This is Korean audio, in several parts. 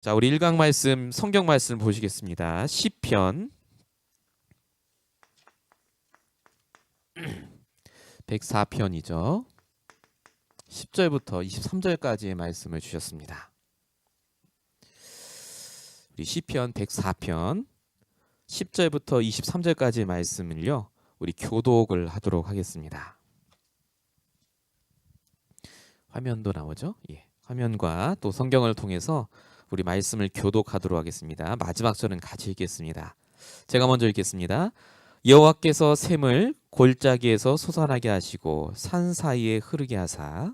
자, 우리 1강 말씀, 성경 말씀 보시겠습니다. 시편 104편이죠. 10절부터 23절까지의 말씀을 주셨습니다. 우리 시편 104편 10절부터 23절까지의 말씀을요, 우리 교독을 하도록 하겠습니다. 화면도 나오죠? 예. 화면과 또 성경을 통해서 우리 말씀을 교독하도록 하겠습니다. 마지막 절은 같이 읽겠습니다. 제가 먼저 읽겠습니다. 여호와께서 샘을 골짜기에서 솟아나게 하시고 산 사이에 흐르게 하사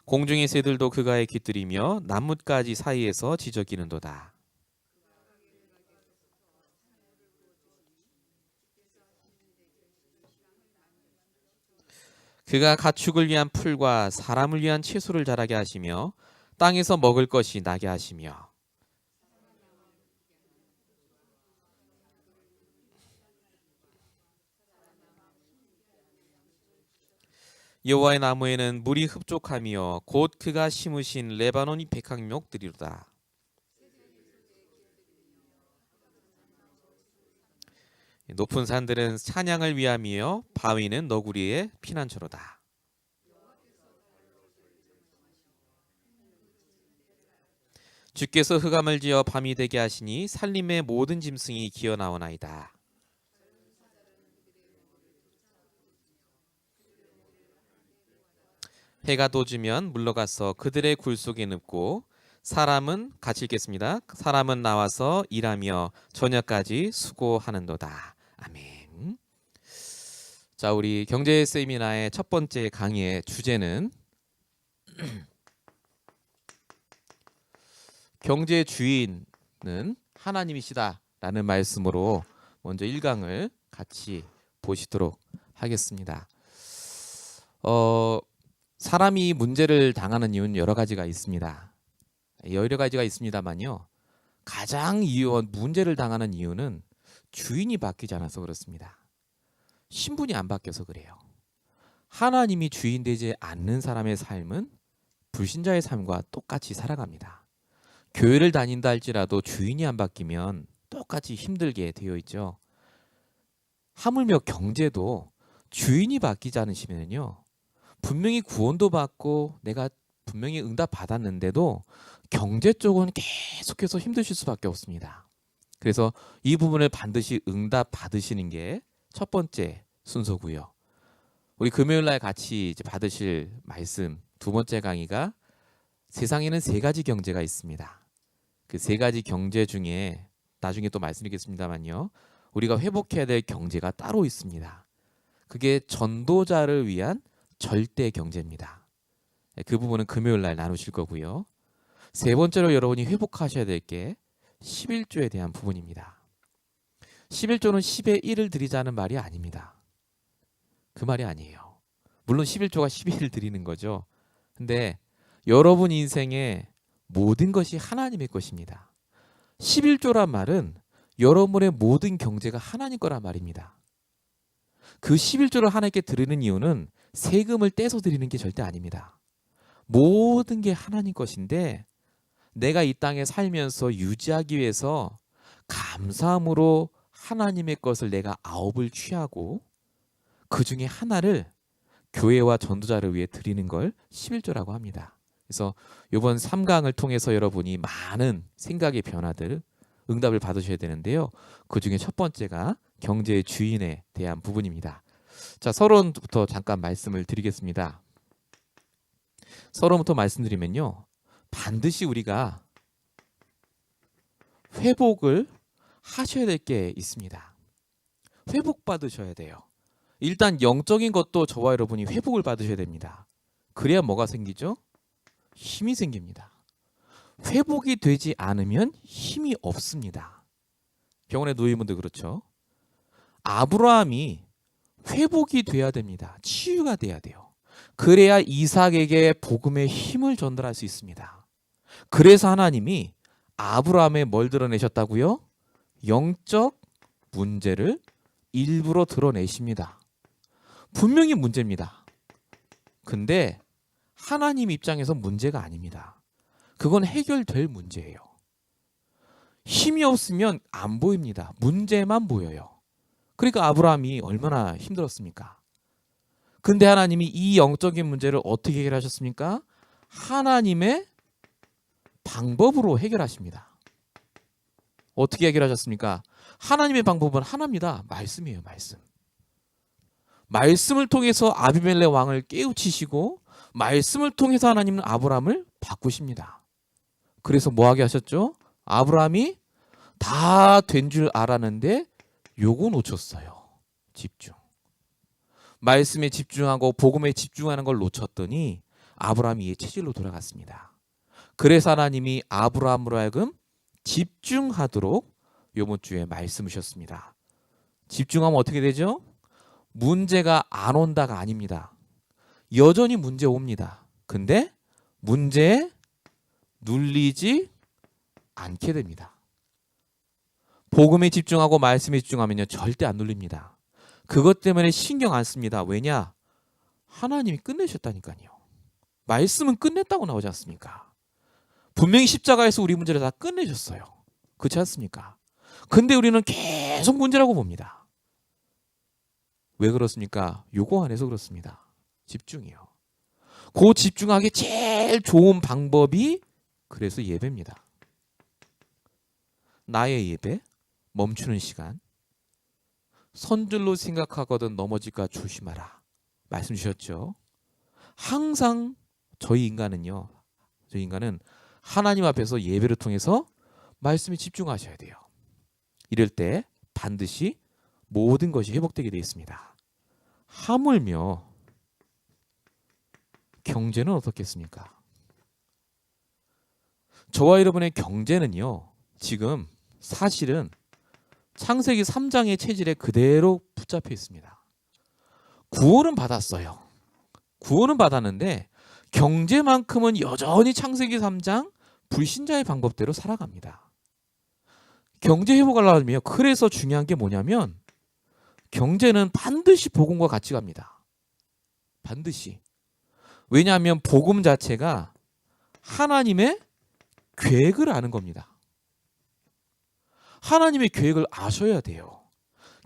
공중의 새들도 그가에 깃들이며 나뭇가지 사이에서 지저귀는도다. 그가 가축을 위한 풀과 사람을 위한 채소를 자라게 하시며 땅에서 먹을 것이 나게 하시며 여호와의 나무에는 물이 흡족하며 곧 그가 심으신 레바논이 백향목들이로다. 높은 산들은 찬양을 위함이요 바위는 너구리의 피난처로다. 주께서 흑암을 지어 밤이 되게 하시니 산림의 모든 짐승이 기어 나오나이다. 해가 돋으면 물러가서 그들의 굴 속에 눕고 사람은 같이 읽겠습니다. 사람은 나와서 일하며 저녁까지 수고하는도다. 아멘. 자, 우리 경제 세미나의 첫 번째 강의의 주제는 경제 주인은 하나님이시다라는 말씀으로 먼저 1강을 같이 보시도록 하겠습니다. 사람이 문제를 당하는 이유는 여러 가지가 있습니다. 여러 가지가 있습니다만요. 가장 문제를 당하는 이유는 주인이 바뀌지 않아서 그렇습니다. 신분이 안 바뀌어서 그래요. 하나님이 주인 되지 않는 사람의 삶은 불신자의 삶과 똑같이 살아갑니다. 교회를 다닌다 할지라도 주인이 안 바뀌면 똑같이 힘들게 되어 있죠. 하물며 경제도 주인이 바뀌지 않으시면요. 분명히 구원도 받고 내가 분명히 응답 받았는데도 경제 쪽은 계속해서 힘드실 수밖에 없습니다. 그래서 이 부분을 반드시 응답 받으시는 게 첫 번째 순서고요. 우리 금요일 날 같이 이제 받으실 말씀 두 번째 강의가 세상에는 세 가지 경제가 있습니다. 그 세 가지 경제 중에 나중에 또 말씀드리겠습니다만요. 우리가 회복해야 될 경제가 따로 있습니다. 그게 전도자를 위한 절대 경제입니다. 그 부분은 금요일 날 나누실 거고요. 세 번째로 여러분이 회복하셔야 될 게 11조에 대한 부분입니다. 11조는 10의 1을 드리자는 말이 아닙니다. 그 말이 아니에요. 물론 11조가 11을 드리는 거죠. 근데 여러분 인생의 모든 것이 하나님의 것입니다. 11조란 말은 여러분의 모든 경제가 하나님 거란 말입니다. 그 11조를 하나님께 드리는 이유는 세금을 떼서 드리는 게 절대 아닙니다. 모든 게 하나님 것인데 내가 이 땅에 살면서 유지하기 위해서 감사함으로 하나님의 것을 내가 9을 취하고 그 중에 하나를 교회와 전도자를 위해 드리는 걸 11조라고 합니다. 그래서 이번 3강을 통해서 여러분이 많은 생각의 변화들, 응답을 받으셔야 되는데요. 그 중에 첫 번째가 경제의 주인에 대한 부분입니다. 자, 서론부터 잠깐 말씀을 드리겠습니다. 서론부터 말씀드리면요. 반드시 우리가 회복을 하셔야 될 게 있습니다. 회복받으셔야 돼요. 일단 영적인 것도 저와 여러분이 회복을 받으셔야 됩니다. 그래야 뭐가 생기죠? 힘이 생깁니다. 회복이 되지 않으면 힘이 없습니다. 병원에 누워 있는 분들 그렇죠? 아브라함이 회복이 돼야 됩니다. 치유가 돼야 돼요. 그래야 이삭에게 복음의 힘을 전달할 수 있습니다. 그래서 하나님이 아브라함에 뭘 드러내셨다고요? 영적 문제를 일부러 드러내십니다. 분명히 문제입니다. 근데 하나님 입장에서 문제가 아닙니다. 그건 해결될 문제예요. 힘이 없으면 안 보입니다. 문제만 보여요. 그러니까 아브라함이 얼마나 힘들었습니까? 근데 하나님이 이 영적인 문제를 어떻게 해결하셨습니까? 하나님의 방법으로 해결하십니다. 어떻게 해결하셨습니까? 하나님의 방법은 하나입니다. 말씀이에요. 말씀. 말씀을 통해서 아비멜렉 왕을 깨우치시고 말씀을 통해서 하나님은 아브라함을 바꾸십니다. 그래서 뭐하게 하셨죠? 아브라함이 다 된 줄 알았는데 요거 놓쳤어요. 집중. 말씀에 집중하고 복음에 집중하는 걸 놓쳤더니 아브라함이 이에 체질로 돌아갔습니다. 그래서 하나님이 아브라함으로 하여금 집중하도록 이번 주에 말씀하셨습니다. 집중하면 어떻게 되죠? 문제가 안 온다가 아닙니다. 여전히 문제 옵니다. 근데 문제에 눌리지 않게 됩니다. 복음에 집중하고 말씀에 집중하면요 절대 안 눌립니다. 그것 때문에 신경 안 씁니다. 왜냐? 하나님이 끝내셨다니까요. 말씀은 끝냈다고 나오지 않습니까? 분명히 십자가에서 우리 문제를 다 끝내셨어요. 그렇지 않습니까? 근데 우리는 계속 문제라고 봅니다. 왜 그렇습니까? 요거 안에서 그렇습니다. 집중이요. 그 집중하기 제일 좋은 방법이 그래서 예배입니다. 나의 예배, 멈추는 시간, 선줄로 생각하거든 넘어질까 조심하라. 말씀 주셨죠? 항상 저희 인간은 하나님 앞에서 예배를 통해서 말씀에 집중하셔야 돼요. 이럴 때 반드시 모든 것이 회복되게 되어 있습니다. 하물며 경제는 어떻겠습니까? 저와 여러분의 경제는요, 지금 사실은 창세기 3장의 체질에 그대로 붙잡혀 있습니다. 구원은 받았어요. 구원은 받았는데 경제만큼은 여전히 창세기 3장 불신자의 방법대로 살아갑니다. 경제 회복하려면 그래서 중요한 게 뭐냐면 경제는 반드시 복음과 같이 갑니다. 반드시. 왜냐하면 복음 자체가 하나님의 계획을 아는 겁니다. 하나님의 계획을 아셔야 돼요.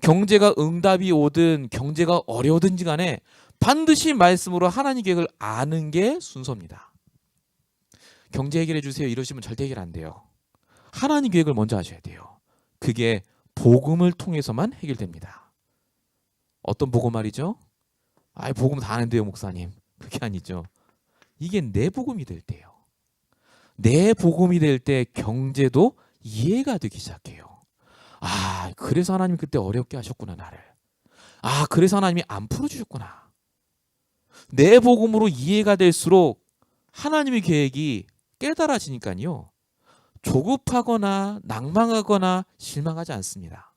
경제가 응답이 오든 경제가 어려우든지 간에 반드시 말씀으로 하나님 계획을 아는 게 순서입니다. 경제 해결해 주세요 이러시면 절대 해결 안 돼요. 하나님 계획을 먼저 아셔야 돼요. 그게 복음을 통해서만 해결됩니다. 어떤 복음 말이죠? 복음 다 아는데요 목사님. 그게 아니죠. 이게 내 복음이 될 때요. 내 복음이 될 때 경제도 이해가 되기 시작해요. 그래서 하나님 그때 어렵게 하셨구나 나를. 그래서 하나님이 안 풀어주셨구나. 내 복음으로 이해가 될수록 하나님의 계획이 깨달아지니까요. 조급하거나 낭망하거나 실망하지 않습니다.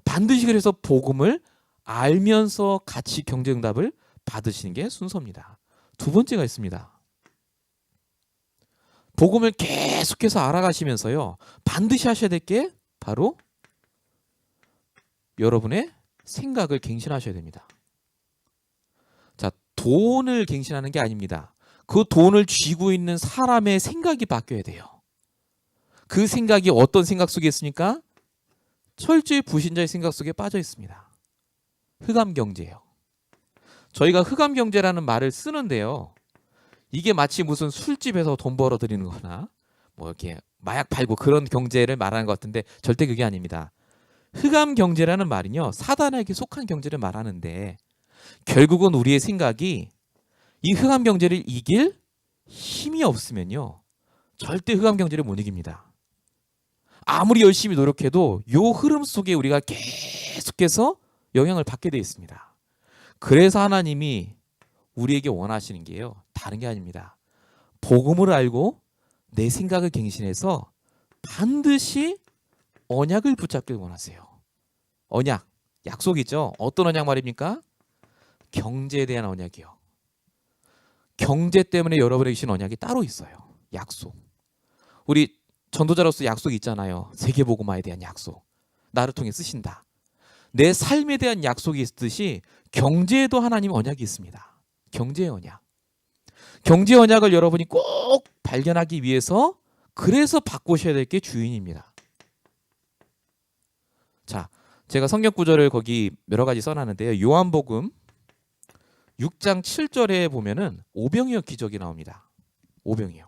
반드시 그래서 복음을 알면서 같이 경제응답을 받으시는 게 순서입니다. 두 번째가 있습니다. 복음을 계속해서 알아가시면서요. 반드시 하셔야 될 게 바로 여러분의 생각을 갱신하셔야 됩니다. 자, 돈을 갱신하는 게 아닙니다. 그 돈을 쥐고 있는 사람의 생각이 바뀌어야 돼요. 그 생각이 어떤 생각 속에 있습니까? 철저히 불신자의 생각 속에 빠져 있습니다. 흑암경제예요. 저희가 흑암경제라는 말을 쓰는데요. 이게 마치 무슨 술집에서 돈 벌어들이는 거나 뭐 이렇게 마약 팔고 그런 경제를 말하는 것 같은데 절대 그게 아닙니다. 흑암경제라는 말은요. 사단에게 속한 경제를 말하는데 결국은 우리의 생각이 이 흑암경제를 이길 힘이 없으면요. 절대 흑암경제를 못 이깁니다. 아무리 열심히 노력해도 요 흐름 속에 우리가 계속해서 영향을 받게 되어 있습니다. 그래서 하나님이 우리에게 원하시는 게요. 다른 게 아닙니다. 복음을 알고 내 생각을 갱신해서 반드시 언약을 붙잡길 원하세요. 언약, 약속이죠. 어떤 언약 말입니까? 경제에 대한 언약이요. 경제 때문에 여러분에게 주신 언약이 따로 있어요. 약속. 우리 전도자로서 약속이 있잖아요. 세계복음화에 대한 약속. 나를 통해 쓰신다. 내 삶에 대한 약속이 있듯이 경제에도 하나님 언약이 있습니다. 경제의 언약. 경제 언약을 여러분이 꼭 발견하기 위해서 그래서 바꾸셔야 될 게 주인입니다. 자, 제가 성경 구절을 거기 여러 가지 써놨는데요. 요한복음 6장 7절에 보면은 오병이어 기적이 나옵니다. 오병이어.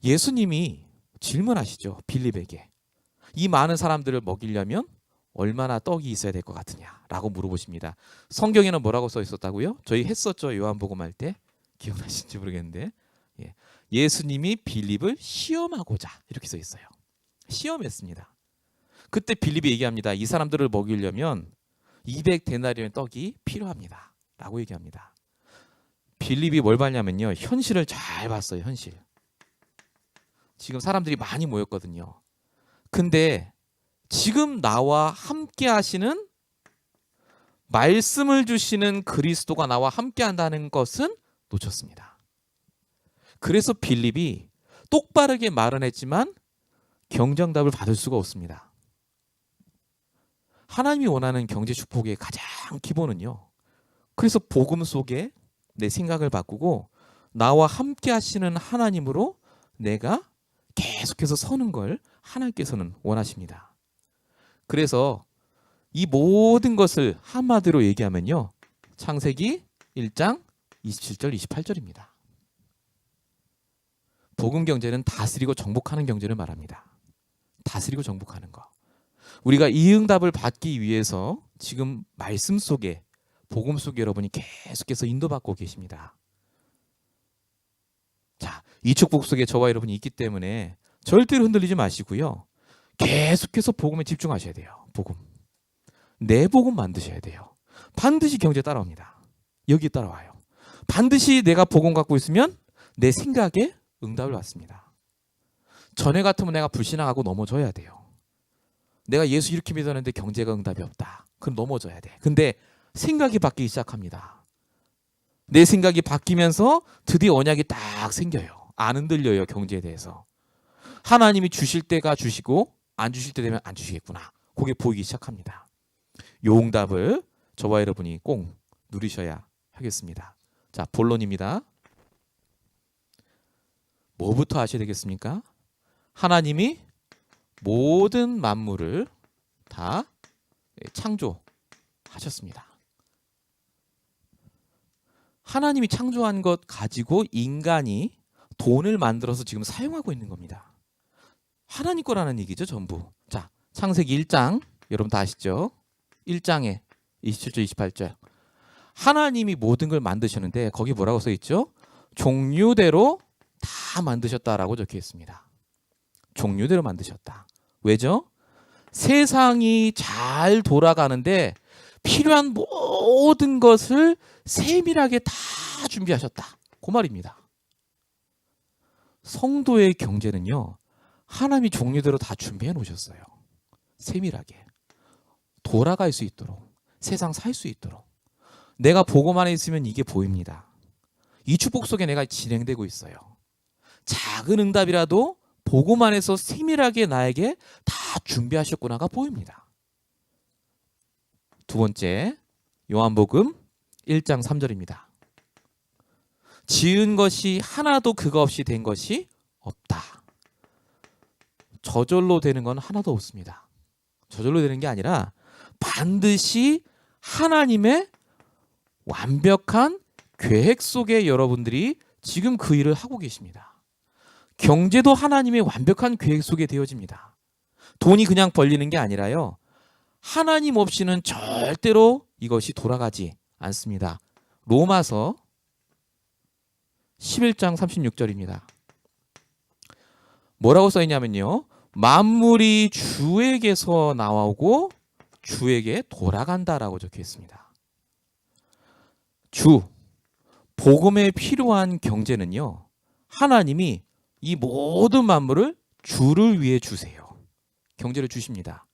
예수님이 질문하시죠. 빌립에게. 이 많은 사람들을 먹이려면 얼마나 떡이 있어야 될 것 같으냐라고 물어보십니다. 성경에는 뭐라고 써 있었다고요? 저희 했었죠. 요한복음 할 때. 기억나시는지 모르겠는데. 예수님이 빌립을 시험하고자 이렇게 써 있어요. 시험했습니다. 그때 빌립이 얘기합니다. 이 사람들을 먹이려면 200데나리온의 떡이 필요합니다. 라고 얘기합니다. 빌립이 뭘 봤냐면요. 현실을 잘 봤어요. 현실. 지금 사람들이 많이 모였거든요. 근데 지금 나와 함께 하시는 말씀을 주시는 그리스도가 나와 함께 한다는 것은 놓쳤습니다. 그래서 빌립이 똑바르게 말은 했지만 경정답을 받을 수가 없습니다. 하나님이 원하는 경제 축복의 가장 기본은요. 그래서 복음 속에 내 생각을 바꾸고 나와 함께 하시는 하나님으로 내가 계속해서 서는 걸 하나님께서는 원하십니다. 그래서 이 모든 것을 한마디로 얘기하면요. 창세기 1장 27절 28절입니다. 복음 경제는 다스리고 정복하는 경제를 말합니다. 다스리고 정복하는 거. 우리가 이 응답을 받기 위해서 지금 말씀 속에 복음 속에 여러분이 계속해서 인도받고 계십니다. 자, 이 축복 속에 저와 여러분이 있기 때문에 절대로 흔들리지 마시고요. 계속해서 복음에 집중하셔야 돼요. 복음. 내 복음 만드셔야 돼요. 반드시 경제 따라옵니다. 여기 따라와요. 반드시 내가 복음 갖고 있으면 내 생각에 응답을 받습니다. 전에 같으면 내가 불신앙하고 넘어져야 돼요. 내가 예수 이렇게 믿었는데 경제가 응답이 없다. 그럼 넘어져야 돼. 근데 생각이 바뀌기 시작합니다. 내 생각이 바뀌면서 드디어 언약이 딱 생겨요. 안 흔들려요. 경제에 대해서. 하나님이 주실 때가 주시고 안 주실 때 되면 안 주시겠구나. 그게 보이기 시작합니다. 요 응답을 저와 여러분이 꼭 누리셔야 하겠습니다. 자, 본론입니다. 뭐부터 하셔야 되겠습니까? 하나님이 모든 만물을 다 창조하셨습니다. 하나님이 창조한 것 가지고 인간이 돈을 만들어서 지금 사용하고 있는 겁니다. 하나님 거라는 얘기죠, 전부. 자, 창세기 1장, 여러분 다 아시죠? 1장에 27절, 28절. 하나님이 모든 걸 만드셨는데 거기 뭐라고 써 있죠? 종류대로 다 만드셨다라고 적혀 있습니다. 종류대로 만드셨다. 왜죠? 세상이 잘 돌아가는데 필요한 모든 것을 세밀하게 다 준비하셨다. 그 말입니다. 성도의 경제는요. 하나님이 종류대로 다 준비해 놓으셨어요. 세밀하게. 돌아갈 수 있도록. 세상 살 수 있도록. 내가 복음 안에 있으면 이게 보입니다. 이 축복 속에 내가 진행되고 있어요. 작은 응답이라도 복음 안에서 세밀하게 나에게 다 준비하셨구나가 보입니다. 두 번째, 요한복음 1장 3절입니다. 지은 것이 하나도 그거 없이 된 것이 없다. 저절로 되는 건 하나도 없습니다. 저절로 되는 게 아니라 반드시 하나님의 완벽한 계획 속에 여러분들이 지금 그 일을 하고 계십니다. 경제도 하나님의 완벽한 계획 속에 되어집니다. 돈이 그냥 벌리는 게 아니라요. 하나님 없이는 절대로 이것이 돌아가지 않습니다. 로마서 11장 36절입니다. 뭐라고 써 있냐면요. 만물이 주에게서 나오고 주에게 돌아간다라고 적혀 있습니다. 주, 복음에 필요한 경제는요. 하나님이 이 모든 만물을 주를 위해 주세요. 경제를 주십니다.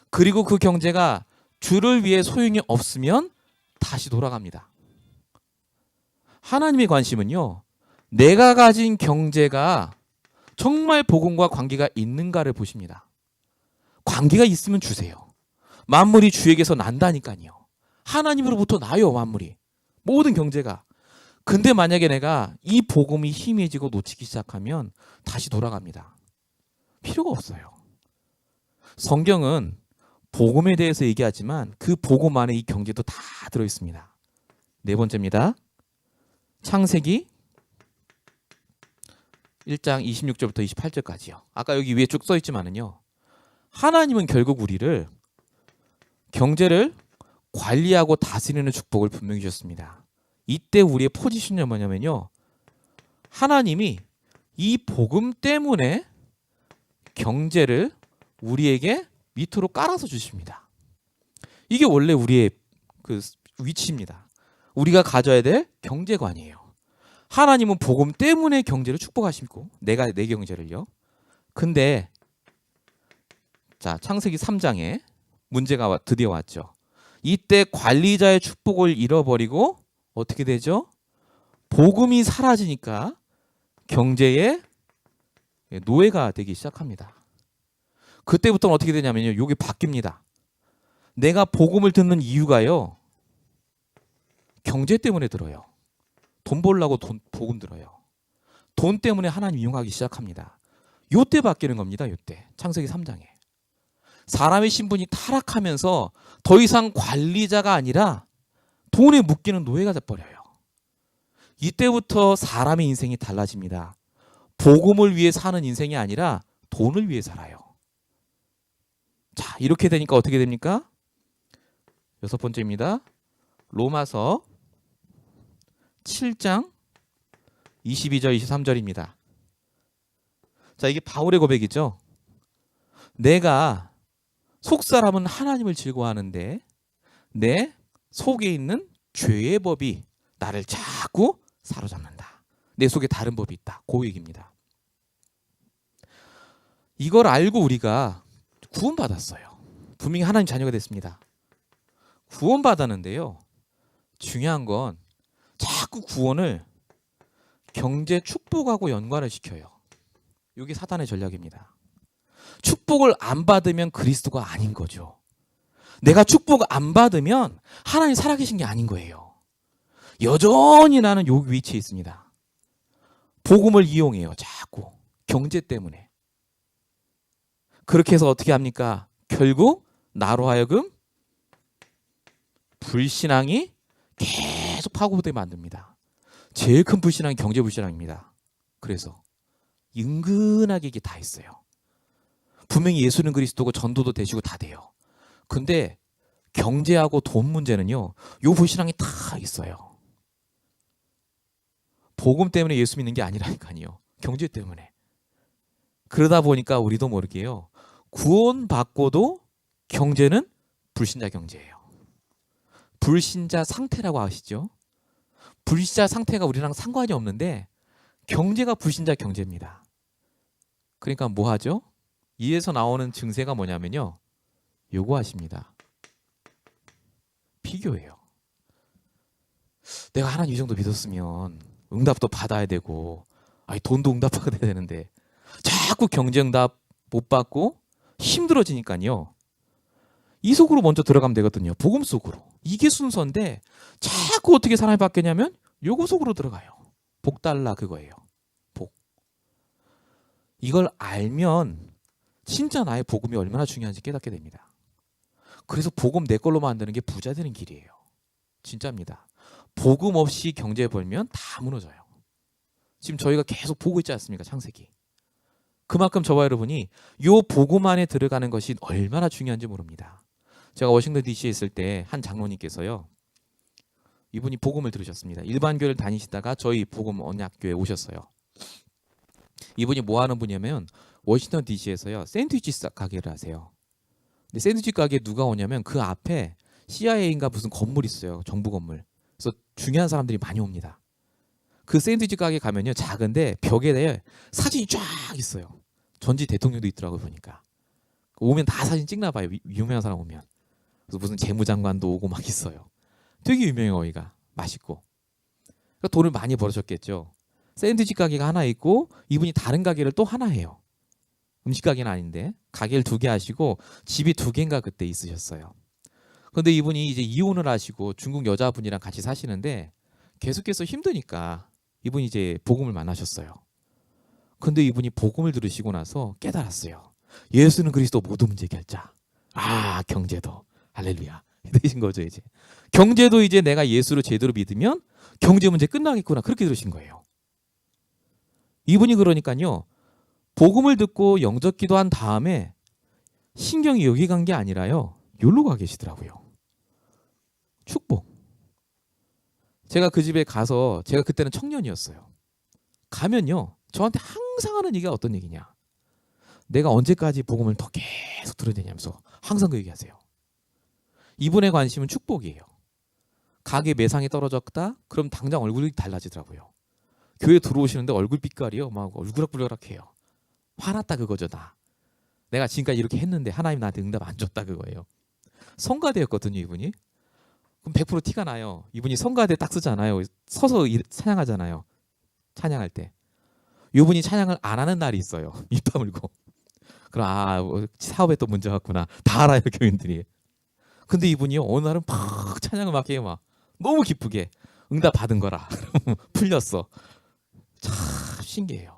그리고 그 경제가 주를 위해 소용이 없으면 다시 돌아갑니다. 하나님의 관심은요. 내가 가진 경제가 정말 복음과 관계가 있는가를 보십니다. 관계가 있으면 주세요. 만물이 주에게서 난다니까요. 하나님으로부터 나요, 만물이. 모든 경제가. 근데 만약에 내가 이 복음이 희미해지고 놓치기 시작하면 다시 돌아갑니다. 필요가 없어요. 성경은 복음에 대해서 얘기하지만 그 복음 안에 이 경제도 다 들어있습니다. 네 번째입니다. 창세기 1장 26절부터 28절까지요. 아까 여기 위에 쭉 써있지만은요. 하나님은 결국 우리를 경제를 관리하고 다스리는 축복을 분명히 주셨습니다. 이때 우리의 포지션이 뭐냐면요. 하나님이 이 복음 때문에 경제를 우리에게 밑으로 깔아서 주십니다. 이게 원래 우리의 그 위치입니다. 우리가 가져야 될 경제관이에요. 하나님은 복음 때문에 경제를 축복하시고 내가 내 경제를요. 근데 자, 창세기 3장에 문제가 드디어 왔죠. 이때 관리자의 축복을 잃어버리고 어떻게 되죠? 복음이 사라지니까 경제의 노예가 되기 시작합니다. 그때부터는 어떻게 되냐면요. 이게 바뀝니다. 내가 복음을 듣는 이유가요. 경제 때문에 들어요. 돈 벌려고 복음 들어요. 돈 때문에 하나님 이용하기 시작합니다. 요때 바뀌는 겁니다. 요때. 창세기 3장에. 사람의 신분이 타락하면서 더 이상 관리자가 아니라 돈에 묶이는 노예가 돼버려요. 이때부터 사람의 인생이 달라집니다. 복음을 위해 사는 인생이 아니라 돈을 위해 살아요. 자, 이렇게 되니까 어떻게 됩니까? 여섯 번째입니다. 로마서 7장 22절 23절입니다. 자, 이게 바울의 고백이죠. 내가 속사람은 하나님을 즐거워하는데 내 속에 있는 죄의 법이 나를 자꾸 사로잡는다. 내 속에 다른 법이 있다. 그 얘기입니다. 이걸 알고 우리가 구원받았어요. 분명히 하나님 자녀가 됐습니다. 구원받았는데요. 중요한 건 자꾸 구원을 경제 축복하고 연관을 시켜요. 이게 사단의 전략입니다. 축복을 안 받으면 그리스도가 아닌 거죠. 내가 축복 안 받으면 하나님 살아계신 게 아닌 거예요. 여전히 나는 여기 위치에 있습니다. 복음을 이용해요. 자꾸 경제 때문에. 그렇게 해서 어떻게 합니까? 결국 나로 하여금 불신앙이 계속 파고들게 만듭니다. 제일 큰 불신앙이 경제 불신앙입니다. 그래서 은근하게 이게 다 있어요. 분명히 예수는 그리스도고 전도도 되시고 다 돼요. 근데 경제하고 돈 문제는요. 요 불신앙이 다 있어요. 복음 때문에 예수 믿는 게 아니라니까요. 경제 때문에. 그러다 보니까 우리도 모르게요. 구원받고도 경제는 불신자 경제예요. 불신자 상태라고 아시죠? 불신자 상태가 우리랑 상관이 없는데 경제가 불신자 경제입니다. 그러니까 뭐 하죠? 이에서 나오는 증세가 뭐냐면요. 요거 하십니다. 비교예요. 내가 하나님 이 정도 믿었으면 응답도 받아야 되고 돈도 응답받아야 되는데 자꾸 경제 응답 못 받고 힘들어지니까요. 이 속으로 먼저 들어가면 되거든요. 복음 속으로. 이게 순서인데 자꾸 어떻게 사람이 바뀌냐면 요거 속으로 들어가요. 복 달라 그거예요. 복. 이걸 알면 진짜 나의 복음이 얼마나 중요한지 깨닫게 됩니다. 그래서 복음 내 걸로 만드는 게 부자 되는 길이에요. 진짜입니다. 복음 없이 경제 벌면 다 무너져요. 지금 저희가 계속 보고 있지 않습니까? 창세기. 그만큼 저와 여러분이 요 복음 안에 들어가는 것이 얼마나 중요한지 모릅니다. 제가 워싱턴 DC에 있을 때 한 장로님께서요. 이분이 복음을 들으셨습니다. 일반 교회를 다니시다가 저희 복음 언약교회에 오셨어요. 이분이 뭐 하는 분이냐면 워싱턴 DC에서요. 샌드위치 가게를 하세요. 근데 샌드위치 가게에 누가 오냐면 그 앞에 CIA인가 무슨 건물 있어요. 정부 건물. 그래서 중요한 사람들이 많이 옵니다. 그 샌드위치 가게 가면요. 작은데 벽에 사진이 쫙 있어요. 전직 대통령도 있더라고요. 보니까. 오면 다 사진 찍나 봐요. 유명한 사람 오면. 그래서 무슨 재무장관도 오고 막 있어요. 되게 유명해요. 거기가. 맛있고. 그러니까 돈을 많이 벌으셨겠죠. 샌드위치 가게가 하나 있고 이분이 다른 가게를 또 하나 해요. 음식 가게는 아닌데 가게를 2개 하시고 집이 2개인가 그때 있으셨어요. 그런데 이분이 이제 이혼을 하시고 중국 여자분이랑 같이 사시는데 계속해서 힘드니까 이분이 이제 복음을 만나셨어요. 근데 이분이 복음을 들으시고 나서 깨달았어요. 예수는 그리스도 모든 문제 해결자. 아, 경제도. 할렐루야. 되신 거죠, 이제. 경제도 이제 내가 예수를 제대로 믿으면 경제 문제 끝나겠구나. 그렇게 들으신 거예요. 이분이 그러니까요. 복음을 듣고 영접 기도한 다음에 신경이 여기 간 게 아니라요. 여기로 가 계시더라고요. 축복. 제가 그 집에 가서 제가 그때는 청년이었어요. 가면요. 저한테 항상 하는 얘기가 어떤 얘기냐. 내가 언제까지 복음을 더 계속 들어야 되냐면서 항상 그 얘기하세요. 이분의 관심은 축복이에요. 가게 매상이 떨어졌다? 그럼 당장 얼굴이 달라지더라고요. 교회 들어오시는데 얼굴 빛깔이요. 막 얼그락불그락해요. 화났다 그거죠, 나. 내가 지금까지 이렇게 했는데 하나님 나한테 응답 안 줬다 그거예요. 성가대였거든요, 이분이. 그럼 100% 티가 나요. 이분이 성가대 딱 쓰잖아요. 서서 찬양하잖아요. 찬양할 때. 이분이 찬양을 안 하는 날이 있어요. 입 다물고. 그럼 사업에 또 문제 같구나. 다 알아요, 교인들이. 근데 이분이요, 어느 날은 막 찬양을 막 해요. 막 너무 기쁘게. 응답 받은 거라. 풀렸어. 참 신기해요.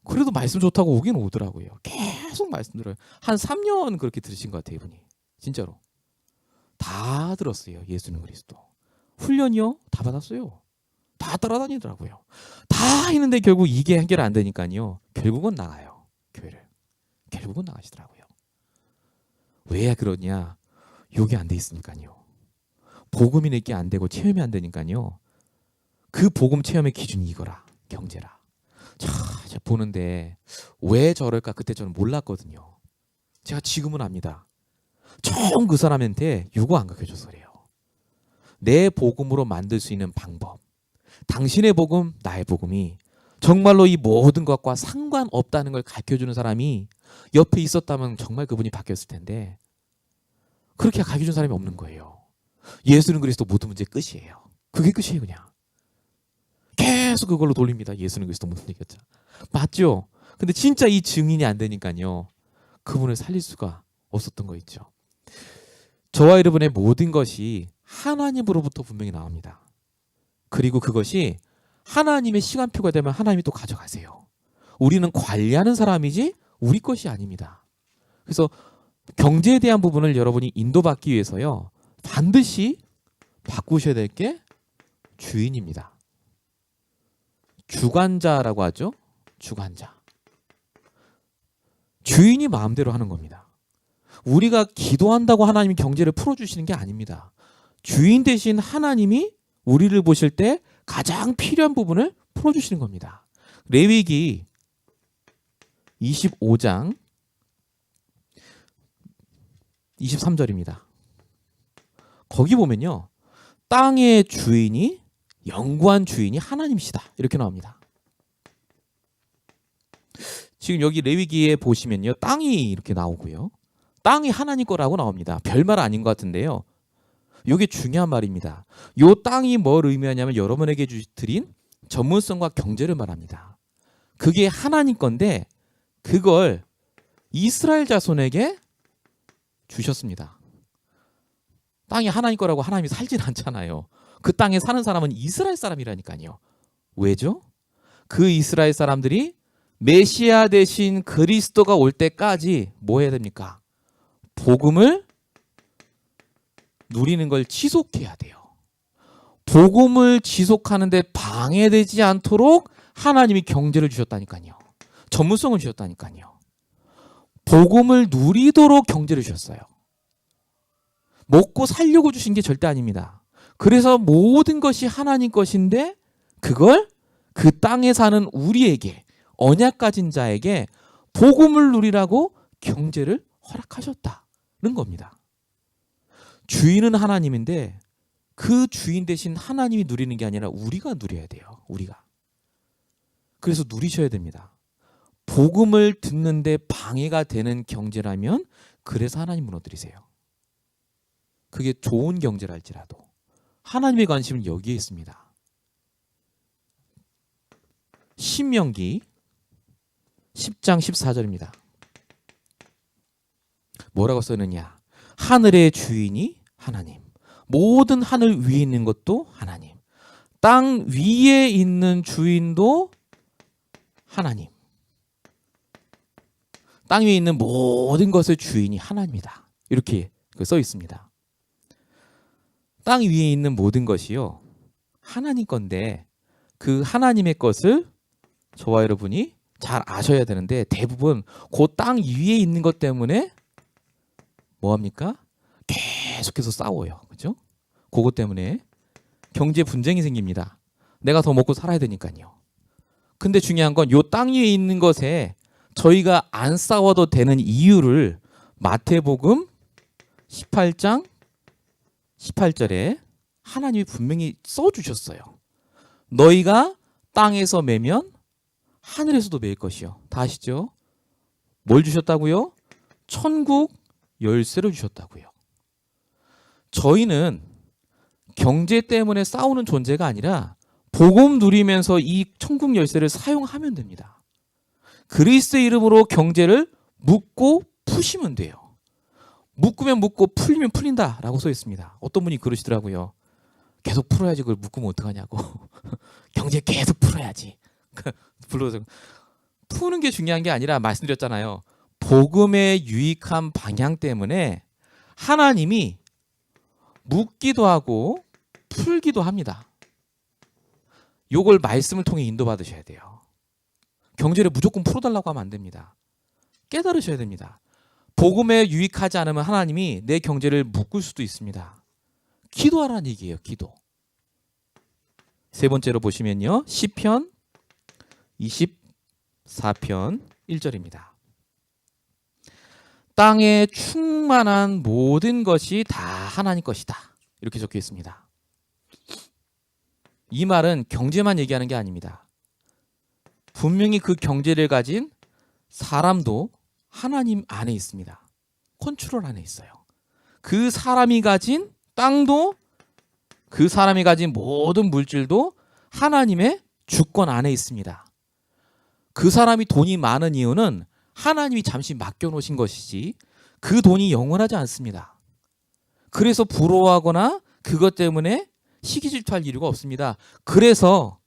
그래도 말씀 좋다고 오긴 오더라고요. 계속 말씀 들어요. 한 3년 그렇게 들으신 것 같아요, 이분이. 진짜로. 다 들었어요, 예수는 그리스도. 훈련이요? 다 받았어요. 다 따라다니더라고요. 다 했는데 결국 이게 해결 안 되니까요. 결국은 나가요, 교회를. 결국은 나가시더라고요. 왜 그러냐? 요게 안 돼 있으니까요. 복음이 내게 안 되고 체험이 안 되니까요. 그 복음 체험의 기준이 이거라. 경제라. 제가 보는데 왜 저럴까 그때 저는 몰랐거든요. 제가 지금은 압니다. 처음 그 사람한테 요거 안 가르쳐줘서 그래요. 내 복음으로 만들 수 있는 방법. 당신의 복음, 나의 복음이 정말로 이 모든 것과 상관없다는 걸 가르쳐주는 사람이 옆에 있었다면 정말 그분이 바뀌었을 텐데 그렇게 가르쳐준 사람이 없는 거예요. 예수는 그리스도 모든 문제 끝이에요. 그게 끝이에요, 그냥. 계속 그걸로 돌립니다. 예수는 그리스도 모든 문제 끝이죠. 맞죠? 근데 진짜 이 증인이 안 되니까요. 그분을 살릴 수가 없었던 거 있죠. 저와 여러분의 모든 것이 하나님으로부터 분명히 나옵니다. 그리고 그것이 하나님의 시간표가 되면 하나님이 또 가져가세요. 우리는 관리하는 사람이지 우리 것이 아닙니다. 그래서 경제에 대한 부분을 여러분이 인도받기 위해서요. 반드시 바꾸셔야 될 게 주인입니다. 주관자라고 하죠. 주관자. 주인이 마음대로 하는 겁니다. 우리가 기도한다고 하나님이 경제를 풀어주시는 게 아닙니다. 주인 대신 하나님이 우리를 보실 때 가장 필요한 부분을 풀어주시는 겁니다. 레위기 25장 23절입니다. 거기 보면요. 땅의 주인이 영구한 주인이 하나님이시다. 이렇게 나옵니다. 지금 여기 레위기에 보시면요. 땅이 이렇게 나오고요. 땅이 하나님 거라고 나옵니다. 별말 아닌 것 같은데요. 이게 중요한 말입니다. 이 땅이 뭘 의미하냐면 여러분에게 드린 전문성과 경제를 말합니다. 그게 하나님 건데 그걸 이스라엘 자손에게 주셨습니다. 땅이 하나님 거라고 하나님이 살진 않잖아요. 그 땅에 사는 사람은 이스라엘 사람이라니까요. 왜죠? 그 이스라엘 사람들이 메시아 대신 그리스도가 올 때까지 뭐 해야 됩니까? 복음을 누리는 걸 지속해야 돼요. 복음을 지속하는데 방해되지 않도록 하나님이 경제를 주셨다니까요. 전문성을 주셨다니까요. 복음을 누리도록 경제를 주셨어요. 먹고 살려고 주신 게 절대 아닙니다. 그래서 모든 것이 하나님 것인데 그걸 그 땅에 사는 우리에게 언약 가진 자에게 복음을 누리라고 경제를 허락하셨다는 겁니다. 주인은 하나님인데 그 주인 대신 하나님이 누리는 게 아니라 우리가 누려야 돼요. 우리가. 그래서 누리셔야 됩니다. 복음을 듣는데 방해가 되는 경제라면 그래서 하나님 무너뜨리세요. 그게 좋은 경제랄지라도 하나님의 관심은 여기에 있습니다. 신명기 10장 14절입니다. 뭐라고 써있느냐? 하늘의 주인이 하나님, 모든 하늘 위에 있는 것도 하나님, 땅 위에 있는 주인도 하나님. 땅 위에 있는 모든 것의 주인이 하나님이다. 이렇게 써 있습니다. 땅 위에 있는 모든 것이요, 하나님 건데 그 하나님의 것을 저와 여러분이 잘 아셔야 되는데, 대부분 그 땅 위에 있는 것 때문에 뭐합니까? 계속해서 싸워요. 그죠? 그것 때문에 경제 분쟁이 생깁니다. 내가 더 먹고 살아야 되니까요. 근데 중요한 건 요 땅 위에 있는 것에 저희가 안 싸워도 되는 이유를 마태복음 18장 18절에 하나님이 분명히 써주셨어요. 너희가 땅에서 매면 하늘에서도 매일 것이요. 다 아시죠? 뭘 주셨다고요? 천국 열쇠를 주셨다고요. 저희는 경제 때문에 싸우는 존재가 아니라 복음 누리면서 이 천국 열쇠를 사용하면 됩니다. 그리스도의 이름으로 경제를 묶고 푸시면 돼요. 묶으면 묶고 풀리면 풀린다라고 써 있습니다. 어떤 분이 그러시더라고요. 계속 풀어야지, 그걸 묶으면 어떡하냐고. 경제 계속 풀어야지. 불러서 푸는 게 중요한 게 아니라, 말씀드렸잖아요. 복음의 유익한 방향 때문에 하나님이 묶기도 하고 풀기도 합니다. 요걸 말씀을 통해 인도받으셔야 돼요. 경제를 무조건 풀어달라고 하면 안 됩니다. 깨달으셔야 됩니다. 복음에 유익하지 않으면 하나님이 내 경제를 묶을 수도 있습니다. 기도하라는 얘기예요. 기도. 세 번째로 보시면요, 시편 24편 1절입니다. 땅에 충만한 모든 것이 다 하나님 것이다. 이렇게 적혀 있습니다. 이 말은 경제만 얘기하는 게 아닙니다. 분명히 그 경제를 가진 사람도 하나님 안에 있습니다. 컨트롤 안에 있어요. 그 사람이 가진 땅도, 그 사람이 가진 모든 물질도 하나님의 주권 안에 있습니다. 그 사람이 돈이 많은 이유는 하나님이 잠시 맡겨놓으신 것이지 그 돈이 영원하지 않습니다. 그래서 부러워하거나 그것 때문에 시기질투할 이유가 없습니다. 그래서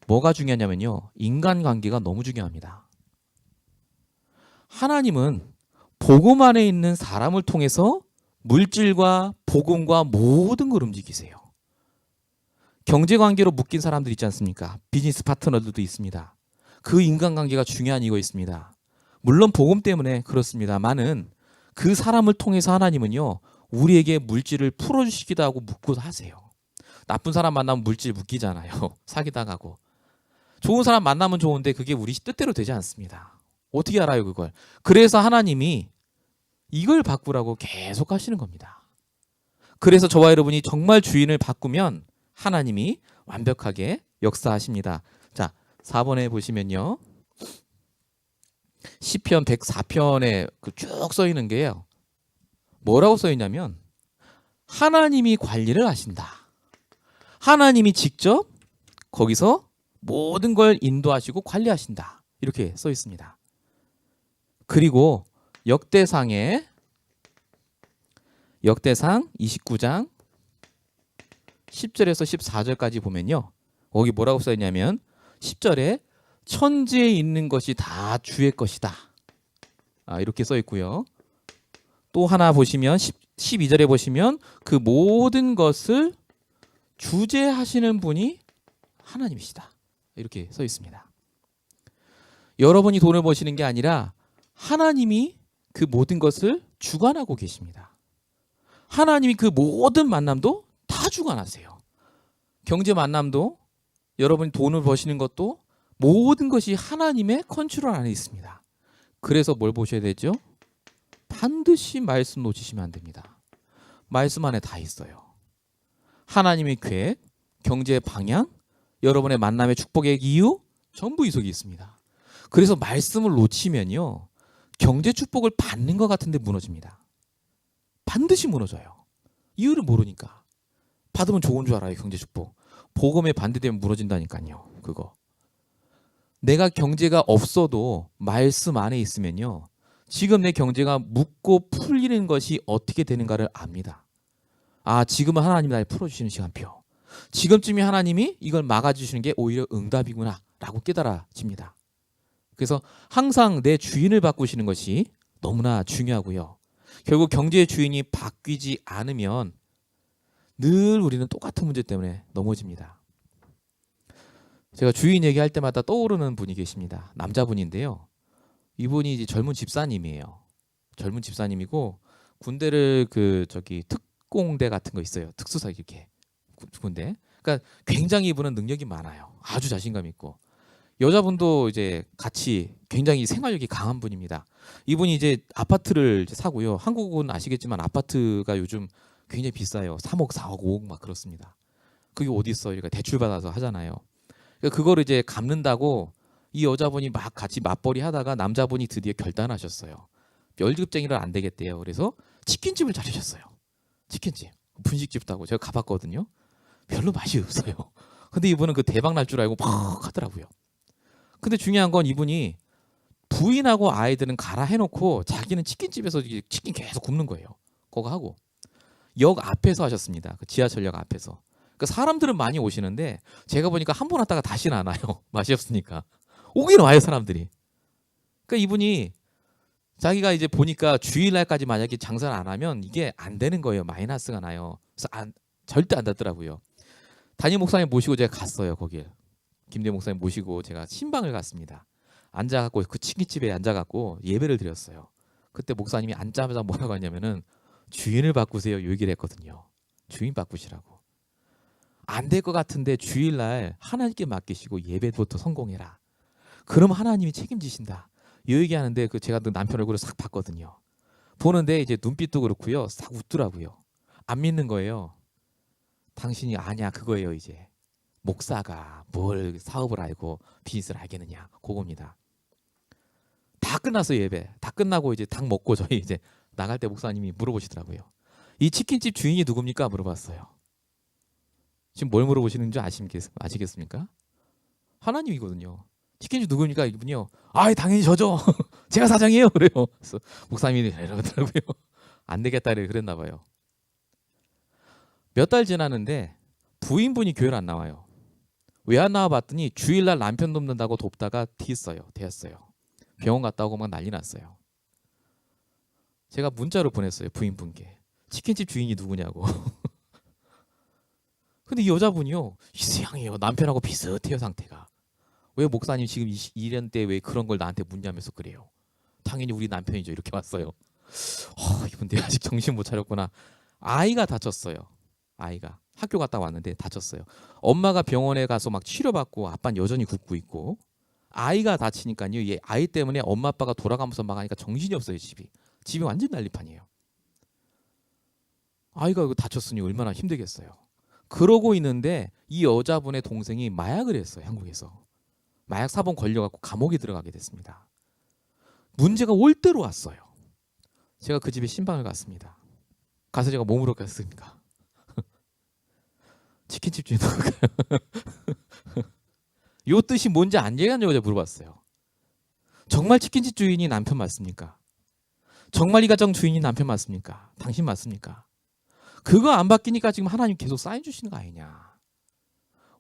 뭐가 중요하냐면요, 인간관계가 너무 중요합니다. 하나님은 복음 안에 있는 사람을 통해서 물질과 복음과 모든 걸 움직이세요. 경제관계로 묶인 사람들 있지 않습니까? 비즈니스 파트너들도 있습니다. 그 인간관계가 중요한 이유가 있습니다. 물론 복음 때문에 그렇습니다만은 그 사람을 통해서 하나님은요, 우리에게 물질을 풀어주시기도 하고 묶기도 하세요. 나쁜 사람 만나면 물질 묶이잖아요. 사기당하고. 좋은 사람 만나면 좋은데 그게 우리 뜻대로 되지 않습니다. 어떻게 알아요, 그걸? 그래서 하나님이 이걸 바꾸라고 계속 하시는 겁니다. 그래서 저와 여러분이 정말 주인을 바꾸면 하나님이 완벽하게 역사하십니다. 자, 4번에 보시면요, 시편 104편에 쭉 써 있는 게요, 뭐라고 써 있냐면 하나님이 관리를 하신다. 하나님이 직접 거기서 모든 걸 인도하시고 관리하신다. 이렇게 써 있습니다. 그리고 역대상 29장 10절에서 14절까지 보면요, 거기 뭐라고 써 있냐면 10절에 천지에 있는 것이 다 주의 것이다. 이렇게 써 있고요. 또 하나 보시면 12절에 보시면 그 모든 것을 주재하시는 분이 하나님이시다. 이렇게 써 있습니다. 여러분이 돈을 버시는 게 아니라 하나님이 그 모든 것을 주관하고 계십니다. 하나님이 그 모든 만남도 다 주관하세요. 경제 만남도, 여러분이 돈을 버시는 것도 모든 것이 하나님의 컨트롤 안에 있습니다. 그래서 뭘 보셔야 되죠? 반드시 말씀 놓치시면 안 됩니다. 말씀 안에 다 있어요. 하나님의 계획, 경제의 방향, 여러분의 만남의 축복의 이유, 전부 이 속에 있습니다. 그래서 말씀을 놓치면요, 경제 축복을 받는 것 같은데 무너집니다. 반드시 무너져요. 이유를 모르니까. 받으면 좋은 줄 알아요, 경제 축복. 복음에 반대되면 무너진다니까요, 그거. 내가 경제가 없어도 말씀 안에 있으면요, 지금 내 경제가 묶고 풀리는 것이 어떻게 되는가를 압니다. 지금은 하나님이 날 풀어주시는 시간표. 지금쯤이 하나님이 이걸 막아주시는 게 오히려 응답이구나라고 깨달아집니다. 그래서 항상 내 주인을 바꾸시는 것이 너무나 중요하고요. 결국 경제의 주인이 바뀌지 않으면 늘 우리는 똑같은 문제 때문에 넘어집니다. 제가 주인 얘기할 때마다 떠오르는 분이 계십니다. 남자분인데요. 이분이 이제 젊은 집사님이에요. 젊은 집사님이고 군대를 특공대 같은 거 있어요. 특수사 이렇게 군대. 그러니까 굉장히 이분은 능력이 많아요. 아주 자신감 있고. 여자분도 이제 같이 굉장히 생활력이 강한 분입니다. 이분이 이제 아파트를 이제 사고요. 한국은 아시겠지만 아파트가 요즘 굉장히 비싸요. 3억, 4억, 5억 막 그렇습니다. 그게 어디 있어? 그러니까 대출 받아서 하잖아요. 그러니까 그거를 이제 갚는다고 이 여자분이 막 같이 맞벌이 하다가 남자분이 드디어 결단하셨어요. 월급쟁이를 안 되겠대요. 그래서 치킨집을 차리셨어요. 치킨집. 분식집도 하고 제가 가봤거든요. 별로 맛이 없어요. 근데 이분은 그 대박 날 줄 알고 막 하더라고요. 근데 중요한 건 이분이 부인하고 아이들은 가라 해놓고 자기는 치킨집에서 치킨 계속 굽는 거예요. 그거 하고 역 앞에서 하셨습니다. 그 지하철역 앞에서. 그 사람들은 많이 오시는데 제가 보니까 한 번 왔다가 다시는 안 와요. 맛이 없으니까. 오긴 와요 사람들이. 그러니까 이분이 자기가 이제 보니까 주일날까지 만약에 장사를 안 하면 이게 안 되는 거예요. 마이너스가 나요. 그래서 절대 안 닫더라고요. 담임 목사님 모시고 제가 갔어요. 거길. 김대 목사님 모시고 제가 신방을 갔습니다. 앉아갖고 그 치킨집에 앉아갖고 예배를 드렸어요. 그때 목사님이 앉자마자 뭐라고 하냐면은 주인을 바꾸세요. 요 얘기를 했거든요. 주인 바꾸시라고. 안 될 것 같은데 주일날 하나님께 맡기시고 예배부터 성공해라. 그럼 하나님이 책임지신다. 이 얘기하는데 제가 남편 얼굴을 싹 봤거든요. 보는데 이제 눈빛도 그렇고요. 싹 웃더라고요. 안 믿는 거예요. 당신이 아냐 그거예요 이제. 목사가 뭘 사업을 알고 비즈니스를 알겠느냐 그겁니다. 다 끝났어요 예배. 다 끝나고 이제 닭 먹고 저희 이제 나갈 때 목사님이 물어보시더라고요. 이 치킨집 주인이 누굽니까? 물어봤어요. 지금 뭘 물어보시는지 아시겠습니까? 하나님이거든요. 치킨집 누굽니까? 이분이요. 아 당연히 저죠. 제가 사장이에요. 그래요. 그래서 목사님이 이러더라고요. 안 되겠다 그랬나 봐요. 몇 달 지났는데 부인분이 교회를 안 나와요. 왜 안 나와 봤더니 주일날 남편 돕는다고 돕다가 되었어요. 병원 갔다 오고 막 난리 났어요. 제가 문자로 보냈어요. 부인분께. 치킨집 주인이 누구냐고. 근데 이 여자분이요. 이상해요. 남편하고 비슷해요 상태가. 왜 목사님 지금 1년 때 왜 그런 걸 나한테 묻냐면서 그래요. 당연히 우리 남편이죠. 이렇게 왔어요. 이분 내가 아직 정신 못 차렸구나. 아이가 다쳤어요. 아이가 학교 갔다 왔는데 다쳤어요. 엄마가 병원에 가서 막 치료받고 아빠는 여전히 굽고 있고 아이가 다치니까요. 얘 아이 때문에 엄마 아빠가 돌아가면서 막 하니까 정신이 없어요. 집이 완전 난리판이에요. 아이가 이거 다쳤으니 얼마나 힘들겠어요. 그러고 있는데 이 여자분의 동생이 마약을 했어요. 한국에서. 마약 사범 걸려갖고 감옥에 들어가게 됐습니다. 문제가 올 대로 왔어요. 제가 그 집에 신방을 갔습니다. 가서 제가 몸으로 갔습니까? 치킨집 주인 누굴까요? 요 뜻이 뭔지 안 얘기하냐고 제가 물어봤어요. 정말 치킨집 주인이 남편 맞습니까? 정말 이 가정 주인이 남편 맞습니까? 당신 맞습니까? 그거 안 바뀌니까 지금 하나님 계속 사인 주시는 거 아니냐.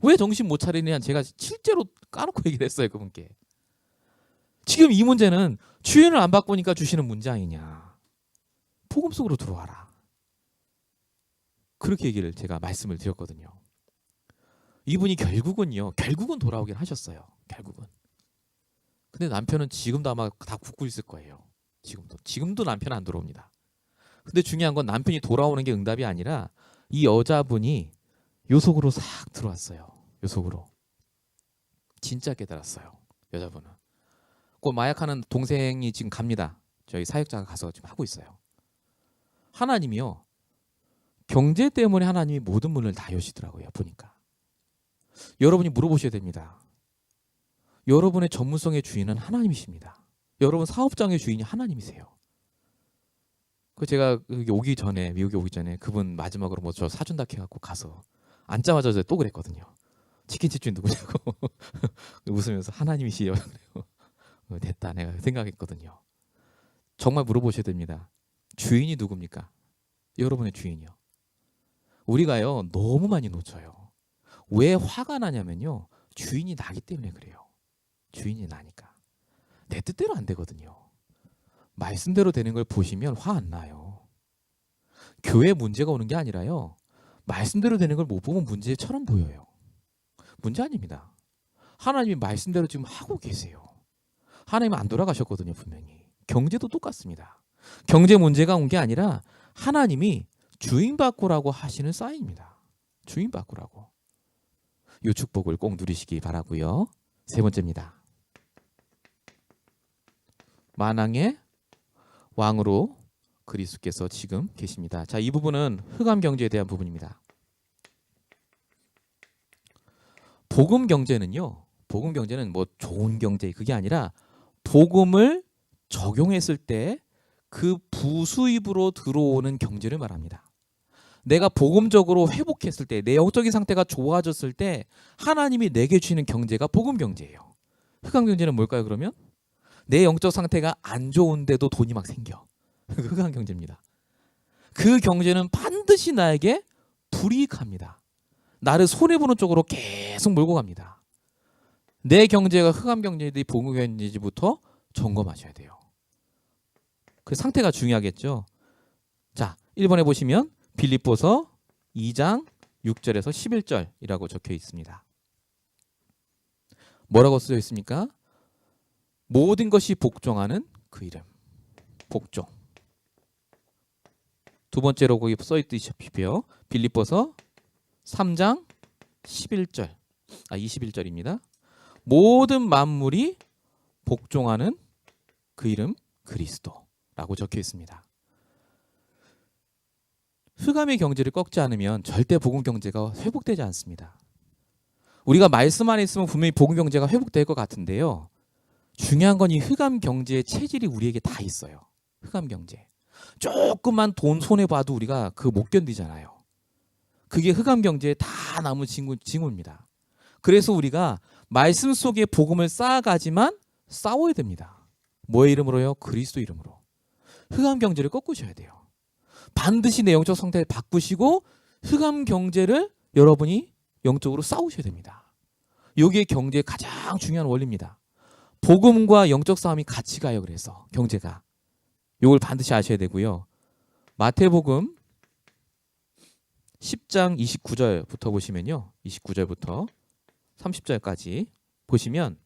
왜 정신 못 차리느냐 제가 실제로 까놓고 얘기를 했어요. 그분께. 지금 이 문제는 주인을 안 바꾸니까 주시는 문제 아니냐. 복음 속으로 들어와라. 그렇게 얘기를 제가 말씀을 드렸거든요. 이분이 결국은 돌아오긴 하셨어요. 결국은. 근데 남편은 지금도 아마 다 굽고 있을 거예요. 지금도 남편은 안 돌아옵니다. 근데 중요한 건 남편이 돌아오는 게 응답이 아니라 이 여자분이 요 속으로 싹 들어왔어요. 요 속으로. 진짜 깨달았어요. 여자분은. 그 마약하는 동생이 지금 갑니다. 저희 사역자가 가서 지금 하고 있어요. 하나님이요. 경제 때문에 하나님이 모든 문을 다 여시더라고요. 보니까. 여러분이 물어보셔야 됩니다. 여러분의 전문성의 주인은 하나님이십니다. 여러분 사업장의 주인이 하나님이세요. 제가 미국에 오기 전에 그분 마지막으로 뭐 저 사준다 해갖고 가서 앉자마자 또 그랬거든요. 치킨집 주인 누구냐고 웃으면서 하나님이시요. 됐다 내가 생각했거든요. 정말 물어보셔야 됩니다. 주인이 누굽니까? 여러분의 주인이요. 우리가요 너무 많이 놓쳐요. 왜 화가 나냐면요. 주인이 나기 때문에 그래요. 주인이 나니까. 내 뜻대로 안 되거든요. 말씀대로 되는 걸 보시면 화 안 나요. 교회에 문제가 오는 게 아니라요. 말씀대로 되는 걸 못 보면 문제처럼 보여요. 문제 아닙니다. 하나님이 말씀대로 지금 하고 계세요. 하나님은 안 돌아가셨거든요, 분명히. 경제도 똑같습니다. 경제 문제가 온 게 아니라 하나님이 주인 바꾸라고 하시는 사인입니다. 주인 바꾸라고. 이 축복을 꼭 누리시기 바라고요. 세 번째입니다. 만왕의 왕으로 그리스도께서 지금 계십니다. 자, 이 부분은 흑암 경제에 대한 부분입니다. 복음 경제는요. 복음 경제는 뭐 좋은 경제 그게 아니라 복음을 적용했을 때 그 부수입으로 들어오는 경제를 말합니다. 내가 복음적으로 회복했을 때 내 영적인 상태가 좋아졌을 때 하나님이 내게 주시는 경제가 복음 경제예요. 흑암 경제는 뭘까요, 그러면? 내 영적 상태가 안 좋은데도 돈이 막 생겨. 흑암 경제입니다. 그 경제는 반드시 나에게 불이익합니다. 나를 손해보는 쪽으로 계속 몰고 갑니다. 내 경제가 흑암 경제인지 복음 경제인지부터 점검하셔야 돼요. 그 상태가 중요하겠죠. 자, 1번에 보시면 빌립보서 2장 6절에서 11절이라고 적혀 있습니다. 뭐라고 쓰여 있습니까? 모든 것이 복종하는 그 이름. 복종. 두 번째로 거기 써 있듯이요. 빌립보서 3장 11절. 21절입니다. 모든 만물이 복종하는 그 이름 그리스도라고 적혀 있습니다. 흑암의 경제를 꺾지 않으면 절대 복음 경제가 회복되지 않습니다. 우리가 말씀 안에 있으면 분명히 복음 경제가 회복될 것 같은데요. 중요한 건 이 흑암 경제의 체질이 우리에게 다 있어요. 흑암 경제. 조금만 돈 손해 봐도 우리가 그거 못 견디잖아요. 그게 흑암 경제에 다 남은 징후입니다. 그래서 우리가 말씀 속에 복음을 쌓아가지만 싸워야 됩니다. 뭐의 이름으로요? 그리스도 이름으로. 흑암 경제를 꺾으셔야 돼요. 반드시 내 영적 상태를 바꾸시고 흑암 경제를 여러분이 영적으로 싸우셔야 됩니다. 여기에 경제의 가장 중요한 원리입니다. 복음과 영적 싸움이 같이 가요. 그래서 경제가. 이걸 반드시 아셔야 되고요. 마태복음 10장 29절부터 보시면요. 29절부터 30절까지 보시면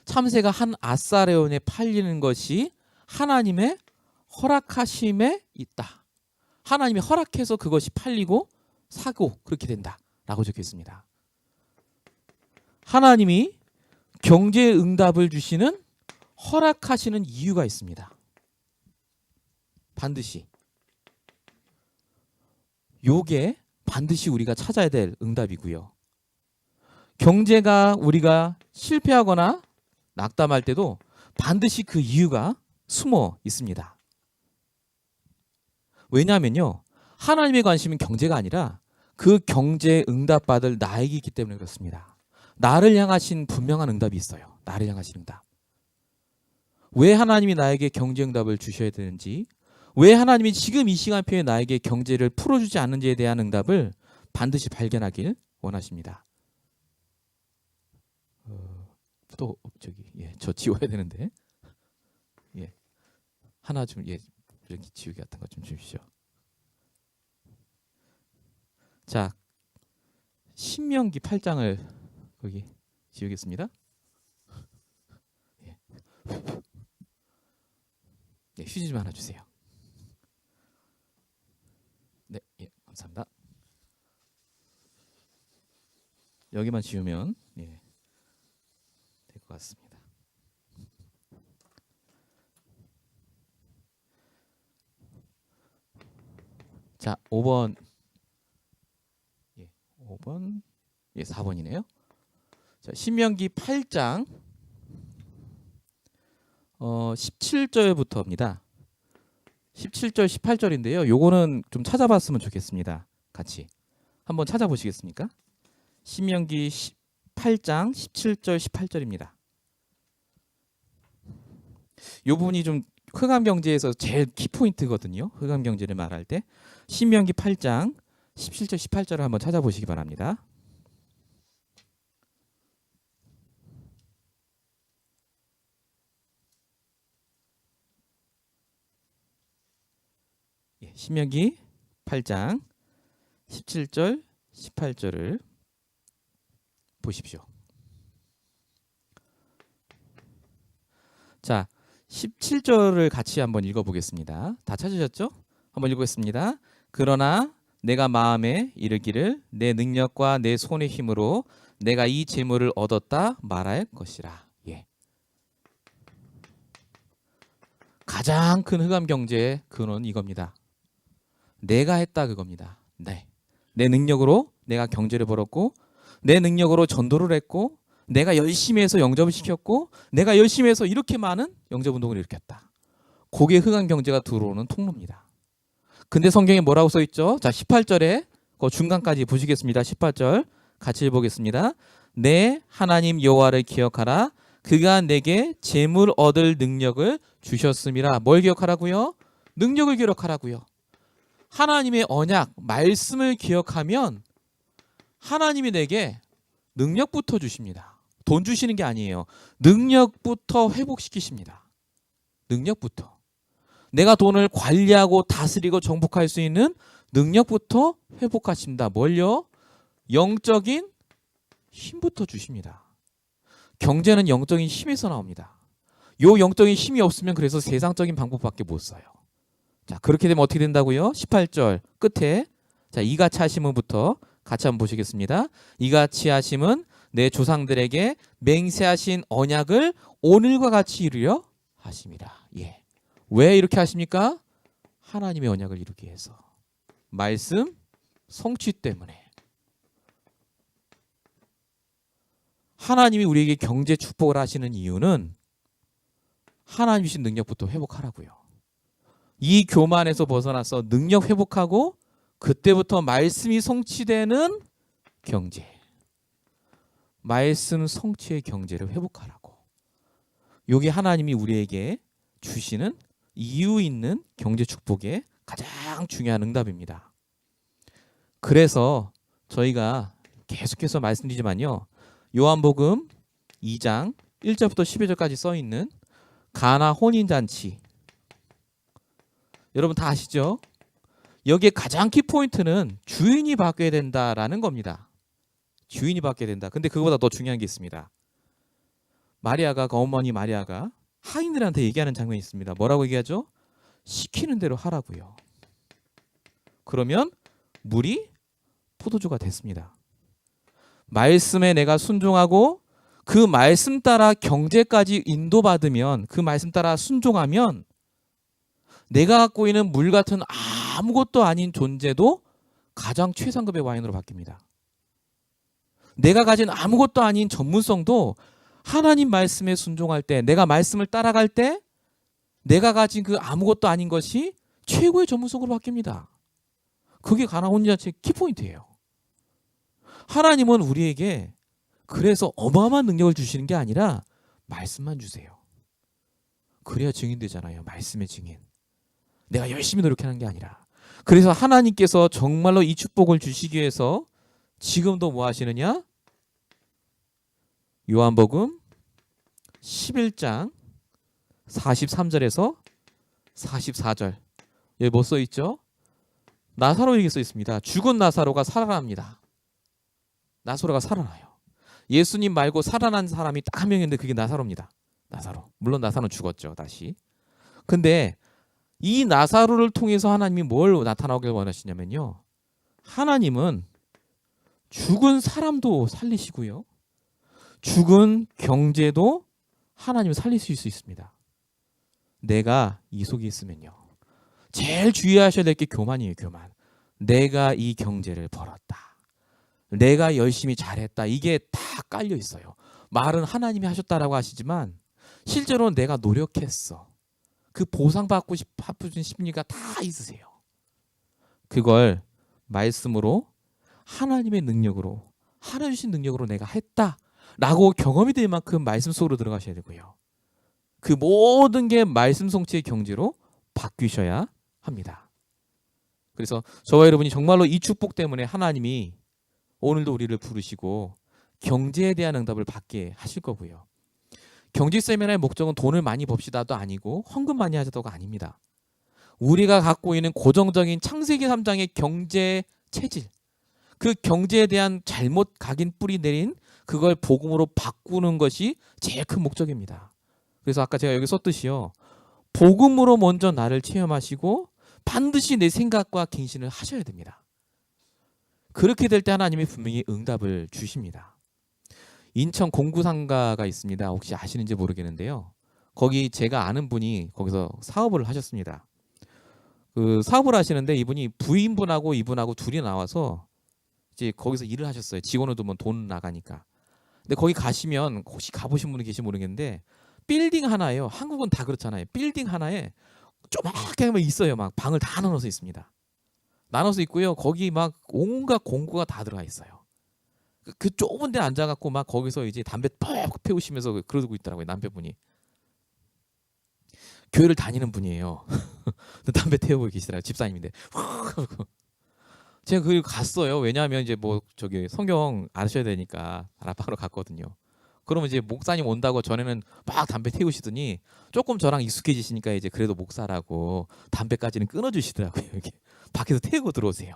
참새가 한 아사레온에 팔리는 것이 하나님의 허락하심에 있다. 하나님이 허락해서 그것이 팔리고 사고 그렇게 된다라고 적혀 있습니다. 하나님이 경제의 응답을 주시는 허락하시는 이유가 있습니다. 반드시. 요게 반드시 우리가 찾아야 될 응답이고요. 경제가 우리가 실패하거나 낙담할 때도 반드시 그 이유가 숨어 있습니다. 왜냐하면요. 하나님의 관심은 경제가 아니라 그 경제에 응답받을 나에게 있기 때문에 그렇습니다. 나를 향하신 분명한 응답이 있어요. 나를 향하신 응답. 왜 하나님이 나에게 경제 응답을 주셔야 되는지, 왜 하나님이 지금 이 시간표에 나에게 경제를 풀어주지 않는지에 대한 응답을 반드시 발견하길 원하십니다. 또 저기 저 지워야 되는데 하나 좀 이렇게 지우개 같은 거 좀 주십시오. 자, 신명기 8장을 거기 지우겠습니다. 휴지 좀 하나 주세요. 네, 감사합니다. 여기만 지우면 될 것 같습니다. 자, 5번. 5번. 4번이네요. 자, 신명기 8장 17절부터입니다. 17절, 18절인데요. 요거는 좀 찾아봤으면 좋겠습니다. 같이 한번 찾아보시겠습니까? 신명기 8장 17절, 18절입니다. 요 부분이 좀 흑암 경제에서 제일 키포인트거든요. 흑암 경제를 말할 때 신명기 8장 17절, 18절을 한번 찾아보시기 바랍니다. 신명기 8장 17절, 18절을 보십시오. 자, 17절을 같이 한번 읽어보겠습니다. 다 찾으셨죠? 한번 읽겠습니다. 그러나 내가 마음에 이르기를 내 능력과 내 손의 힘으로 내가 이 재물을 얻었다 말할 것이라. 예. 가장 큰 흑암 경제의 근원은 이겁니다. 내가 했다 그겁니다. 네. 내 능력으로 내가 경제를 벌었고, 내 능력으로 전도를 했고, 내가 열심히 해서 영접을 시켰고, 내가 열심히 해서 이렇게 많은 영접운동을 일으켰다. 그게 흑암 경제가 들어오는 통로입니다. 근데 성경에 뭐라고 써있죠? 자, 18절에 그 중간까지 보시겠습니다. 18절 같이 읽어보겠습니다. 내 하나님 여호와를 기억하라. 그가 내게 재물 얻을 능력을 주셨음이라. 뭘 기억하라고요? 능력을 기억하라고요. 하나님의 언약, 말씀을 기억하면 하나님이 내게 능력부터 주십니다. 돈 주시는 게 아니에요. 능력부터 회복시키십니다. 능력부터. 내가 돈을 관리하고 다스리고 정복할 수 있는 능력부터 회복하십니다. 뭘요? 영적인 힘부터 주십니다. 경제는 영적인 힘에서 나옵니다. 요 영적인 힘이 없으면 그래서 세상적인 방법밖에 못 써요. 자, 그렇게 되면 어떻게 된다고요? 18절 끝에 자, 이같이 하심은부터 같이 한번 보시겠습니다. 이같이 하심은 내 조상들에게 맹세하신 언약을 오늘과 같이 이루려 하심이라. 예. 왜 이렇게 하십니까? 하나님의 언약을 이루기 위해서. 말씀 성취 때문에. 하나님이 우리에게 경제 축복을 하시는 이유는 하나님 주신 능력부터 회복하라고요. 이 교만에서 벗어나서 능력 회복하고 그때부터 말씀이 성취되는 경제. 말씀 성취의 경제를 회복하라고. 이게 하나님이 우리에게 주시는 이유 있는 경제 축복의 가장 중요한 응답입니다. 그래서 저희가 계속해서 말씀드리지만요. 요한복음 2장 1절부터 12절까지 써있는 가나 혼인잔치. 여러분 다 아시죠? 여기에 가장 키포인트는 주인이 바뀌어야 된다라는 겁니다. 주인이 바뀌어야 된다. 근데 그거보다 더 중요한 게 있습니다. 마리아가, 그 어머니 마리아가 하인들한테 얘기하는 장면이 있습니다. 뭐라고 얘기하죠? 시키는 대로 하라고요. 그러면 물이 포도주가 됐습니다. 말씀에 내가 순종하고 그 말씀 따라 경제까지 인도받으면, 그 말씀 따라 순종하면 내가 갖고 있는 물 같은 아무것도 아닌 존재도 가장 최상급의 와인으로 바뀝니다. 내가 가진 아무것도 아닌 전문성도 하나님 말씀에 순종할 때, 내가 말씀을 따라갈 때 내가 가진 그 아무것도 아닌 것이 최고의 전문성으로 바뀝니다. 그게 가나 혼인잔치의 키포인트예요. 하나님은 우리에게 그래서 어마어마한 능력을 주시는 게 아니라 말씀만 주세요. 그래야 증인되잖아요. 말씀의 증인. 내가 열심히 노력하는 게 아니라. 그래서 하나님께서 정말로 이 축복을 주시기 위해서 지금도 뭐 하시느냐? 요한복음 11장 43절에서 44절. 여기 뭐 써있죠? 나사로에게 써있습니다. 죽은 나사로가 살아납니다. 나사로가 살아나요. 예수님 말고 살아난 사람이 딱 한 명인데 그게 나사로입니다. 나사로. 물론 나사로는 죽었죠. 다시. 근데 이 나사로를 통해서 하나님이 뭘 나타나길 원하시냐면요. 하나님은 죽은 사람도 살리시고요. 죽은 경제도 하나님을 살리실 수 있습니다. 내가 이 속에 있으면요. 제일 주의하셔야 될 게 교만이에요. 교만. 내가 이 경제를 벌었다. 내가 열심히 잘했다. 이게 다 깔려 있어요. 말은 하나님이 하셨다라고 하시지만 실제로는 내가 노력했어. 그 보상받고 싶은 심리가 다 있으세요. 그걸 말씀으로, 하나님의 능력으로, 하나님 주신 능력으로 내가 했다라고 경험이 될 만큼 말씀 속으로 들어가셔야 되고요. 그 모든 게 말씀 성취의 경지로 바뀌셔야 합니다. 그래서 저와 여러분이 정말로 이 축복 때문에 하나님이 오늘도 우리를 부르시고 경제에 대한 응답을 받게 하실 거고요. 경제 세미나의 목적은 돈을 많이 법시다도 아니고 헌금 많이 하자도가 아닙니다. 우리가 갖고 있는 고정적인 창세기 3장의 경제 체질, 그 경제에 대한 잘못 각인 뿌리 내린 그걸 복음으로 바꾸는 것이 제일 큰 목적입니다. 그래서 아까 제가 여기 썼듯이요. 복음으로 먼저 나를 체험하시고 반드시 내 생각과 갱신을 하셔야 됩니다. 그렇게 될 때 하나님이 분명히 응답을 주십니다. 인천 공구상가가 있습니다. 혹시 아시는지 모르겠는데요. 거기 제가 아는 분이 거기서 사업을 하셨습니다. 그 사업을 하시는데 이분이 부인분하고 이분하고 둘이 나와서 이제 거기서 일을 하셨어요. 직원을 두면 돈 나가니까. 근데 거기 가시면 혹시 가보신 분이 계신지 모르겠는데 빌딩 하나예요. 한국은 다 그렇잖아요. 빌딩 하나에 조그맣게 있어요. 막 방을 다 나눠서 있습니다. 나눠서 있고요. 거기 막 온갖 공구가 다 들어가 있어요. 그 좁은 데 앉아갖고 막 거기서 이제 담배 퍽 피우시면서 그러고 있더라고요. 남편분이. 교회를 다니는 분이에요. 담배 태우고 계시더라고요. 집사님인데. 제가 거기 갔어요. 왜냐하면 이제 뭐 저기 성경 아셔야 되니까 다락방으로 갔거든요. 그러면 이제 목사님 온다고 전에는 막 담배 태우시더니 조금 저랑 익숙해지시니까 이제 그래도 목사라고 담배까지는 끊어주시더라고요. 이렇게 밖에서 태우고 들어오세요.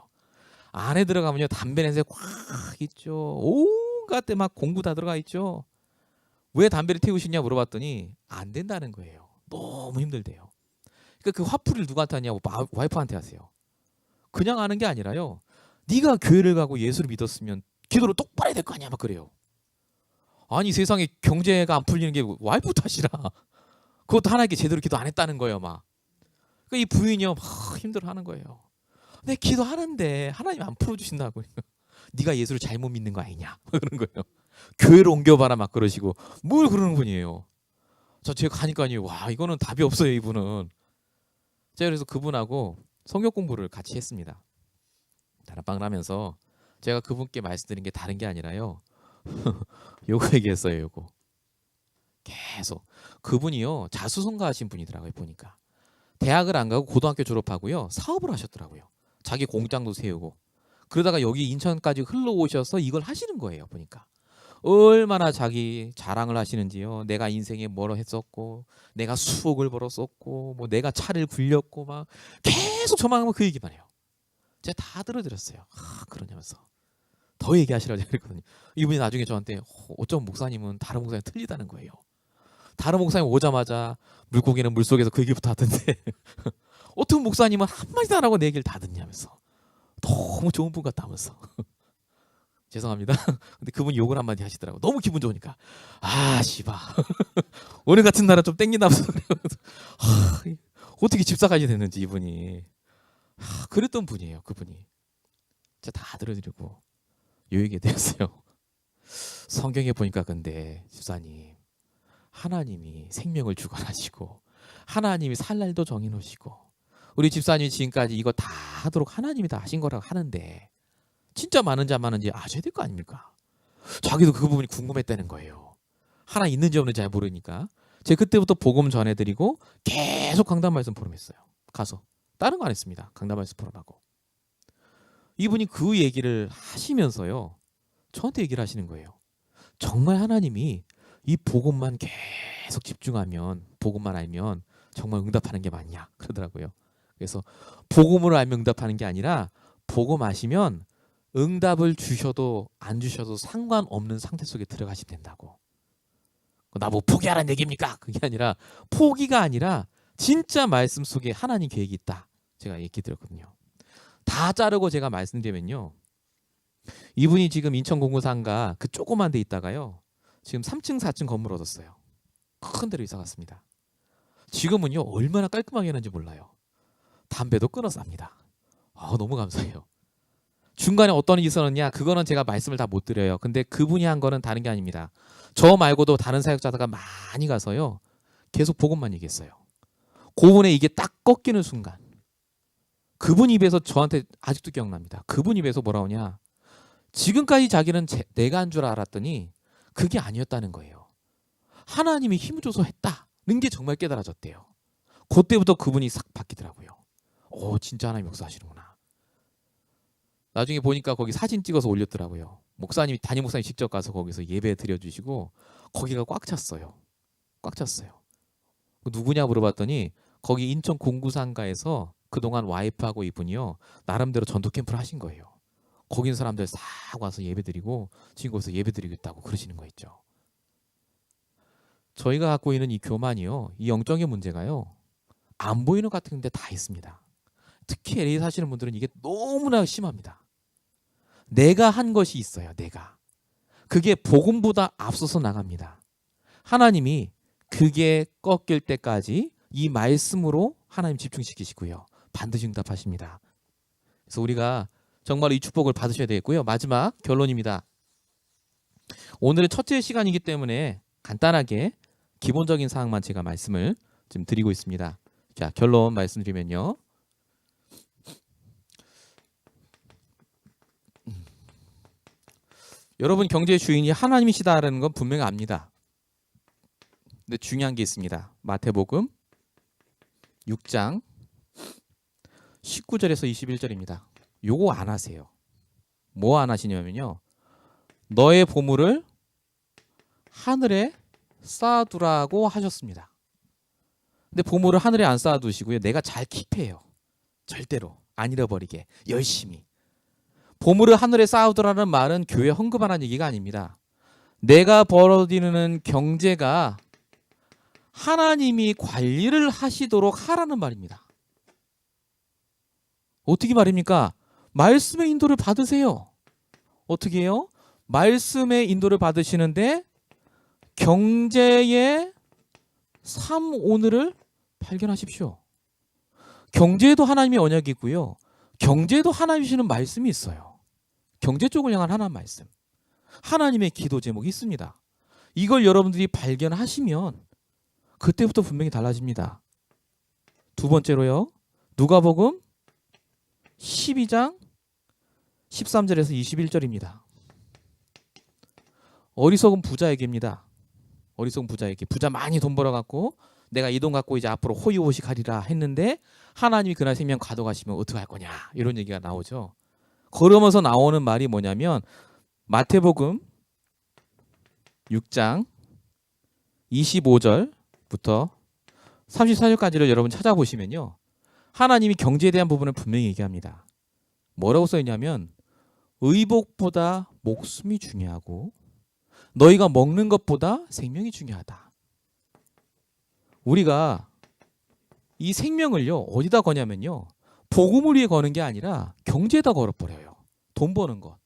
안에 들어가면요 담배 냄새 꽉 있죠. 온갖 데 막 공구 다 들어가 있죠. 왜 담배를 태우시냐 물어봤더니 안 된다는 거예요. 너무 힘들대요. 그러니까 그 화풀이를 누구한테 하냐고 와이프한테 하세요. 그냥 하는 게 아니라요. 네가 교회를 가고 예수를 믿었으면 기도를 똑바로 해야 될 거 아니야 막 그래요. 아니 세상에 경제가 안 풀리는 게 와이프 탓이라. 그것도 하나님께 제대로 기도 안 했다는 거예요 막. 그러니까 이 부인이요 막 힘들어하는 거예요. 내 기도하는데 하나님 안 풀어주신다고. 네가 예수를 잘못 믿는 거 아니냐 그러는 거예요. 교회로 옮겨봐라 막 그러시고 뭘 그러는 분이에요. 제가 가니까요 와 이거는 답이 없어요 이분은. 제가 그래서 그분하고 성경 공부를 같이 했습니다. 다락방을 하면서 제가 그분께 말씀드린 게 다른 게 아니라요. 요거 얘기했어요. 요거 계속 그분이요 자수성가하신 분이더라고요. 보니까 대학을 안 가고 고등학교 졸업하고요 사업을 하셨더라고요. 자기 공장도 세우고 그러다가 여기 인천까지 흘러오셔서 이걸 하시는 거예요. 보니까 얼마나 자기 자랑을 하시는지요. 내가 인생에 뭐로 했었고 내가 수억을 벌었었고 뭐 내가 차를 굴렸고 막 계속 저만 하면 그 얘기만 해요. 제가 다 들어드렸어요. 그러냐면서 더 얘기하시라고 그랬거든요. 이분이 나중에 저한테 어쩜 목사님은 다른 목사님 틀리다는 거예요. 다른 목사님 오자마자 물고기는 물속에서 그 얘기부터 하던데 어떤 목사님은 한마디도 안 하고 내 얘기를 다 듣냐면서 너무 좋은 분 같다면서 죄송합니다. 근데 그분이 욕을 한마디 하시더라고. 너무 기분 좋으니까 씨바 오늘 같은 날은 좀 땡긴다면서 어떻게 집사까지 됐는지 이분이 그랬던 분이에요. 그분이 제가 다 들어드리고 요 얘기 드렸어요. 성경에 보니까 근데 집사님 하나님이 생명을 주관하시고 하나님이 살 날도 정해놓으시고 우리 집사님이 지금까지 이거 다 하도록 하나님이 다 하신 거라고 하는데 진짜 많은지 안 많은지 아셔야 될 거 아닙니까? 자기도 그 부분이 궁금했다는 거예요. 하나 있는지 없는지 잘 모르니까 제가 그때부터 복음 전해드리고 계속 강단 말씀 포럼했어요. 가서 다른 거 안 했습니다. 강단 말씀 포럼하고 이분이 그 얘기를 하시면서요 저한테 얘기를 하시는 거예요. 정말 하나님이 이 복음만 계속 집중하면 복음만 알면 정말 응답하는 게 맞냐 그러더라고요. 그래서 복음으로 알면 응답하는 게 아니라 복음 아시면 응답을 주셔도 안 주셔도 상관없는 상태 속에 들어가시면 된다고. 나 뭐 포기하라는 얘기입니까? 그게 아니라 포기가 아니라 진짜 말씀 속에 하나님 계획이 있다. 제가 얘기 드렸거든요. 다 자르고 제가 말씀드리면요. 이분이 지금 인천 공구상가 그 조그만 데 있다가요. 지금 3층 4층 건물 얻었어요. 큰 데로 이사 갔습니다. 지금은요. 얼마나 깔끔하게 하는지 몰라요. 담배도 끊어쌉니다. 너무 감사해요. 중간에 어떤 일이 있었느냐 그거는 제가 말씀을 다 못 드려요. 근데 그분이 한 거는 다른 게 아닙니다. 저 말고도 다른 사역자가 많이 가서요. 계속 복음만 얘기했어요. 그분의 이게 딱 꺾이는 순간 그분 입에서 저한테 아직도 기억납니다. 그분 입에서 뭐라 오냐 지금까지 자기는 내가 한 줄 알았더니 그게 아니었다는 거예요. 하나님이 힘을 줘서 했다는 게 정말 깨달아졌대요. 그때부터 그분이 싹 바뀌더라고요. 진짜 하나님 역사하시는구나. 나중에 보니까 거기 사진 찍어서 올렸더라고요. 목사님이 담임 목사님 직접 가서 거기서 예배 드려주시고 거기가 꽉 찼어요. 꽉 찼어요. 누구냐 물어봤더니 거기 인천 공구상가에서 그동안 와이프하고 이분이요 나름대로 전도 캠프를 하신 거예요. 거기 있는 사람들 싹 와서 예배드리고 지금 거기서 예배드리겠다고 그러시는 거 있죠. 저희가 갖고 있는 이 교만이요, 이 영적인 문제가요, 안 보이는 것 같은 데 다 있습니다. 특히 LA 사시는 분들은 이게 너무나 심합니다. 내가 한 것이 있어요. 내가. 그게 복음보다 앞서서 나갑니다. 하나님이 그게 꺾일 때까지 이 말씀으로 하나님 집중시키시고요. 반드시 응답하십니다. 그래서 우리가 정말 이 축복을 받으셔야 되겠고요. 마지막 결론입니다. 오늘은 첫째 시간이기 때문에 간단하게 기본적인 사항만 제가 말씀을 좀 드리고 있습니다. 자, 결론 말씀드리면요. 여러분 경제의 주인이 하나님이시다라는 건 분명히 압니다. 근데 중요한 게 있습니다. 마태복음 6장 19절에서 21절입니다. 요거 안 하세요. 뭐 안 하시냐면요. 너의 보물을 하늘에 쌓아두라고 하셨습니다. 근데 보물을 하늘에 안 쌓아두시고요. 내가 잘 킵해요. 절대로 안 잃어버리게 열심히. 보물을 하늘에 쌓아두라는 말은 교회 헌금하라는 얘기가 아닙니다. 내가 벌어들이는 경제가 하나님이 관리를 하시도록 하라는 말입니다. 어떻게 말입니까? 말씀의 인도를 받으세요. 어떻게 해요? 말씀의 인도를 받으시는데 경제의 삶 오늘을 발견하십시오. 경제에도 하나님의 언약이 있고요. 경제에도 하나님 주시는 말씀이 있어요. 경제 쪽을 향한 하나님 말씀. 하나님의 기도 제목이 있습니다. 이걸 여러분들이 발견하시면 그때부터 분명히 달라집니다. 두 번째로요. 누가복음 12장 13절에서 21절입니다. 어리석은 부자에게입니다. 어리석은 부자에게. 부자 많이 돈 벌어갖고 내가 이 돈 갖고 이제 앞으로 호의호식하리라 했는데 하나님이 그날 생명 가져가시면 어떡할 거냐 이런 얘기가 나오죠. 그러면서 나오는 말이 뭐냐면 마태복음 6장 25절부터 34절까지를 여러분 찾아보시면요. 하나님이 경제에 대한 부분을 분명히 얘기합니다. 뭐라고 써있냐면 의복보다 목숨이 중요하고 너희가 먹는 것보다 생명이 중요하다. 우리가 이 생명을요 어디다 거냐면요 복음을 위해 거는 게 아니라 경제에다 걸어버려요. 돈 버는 것.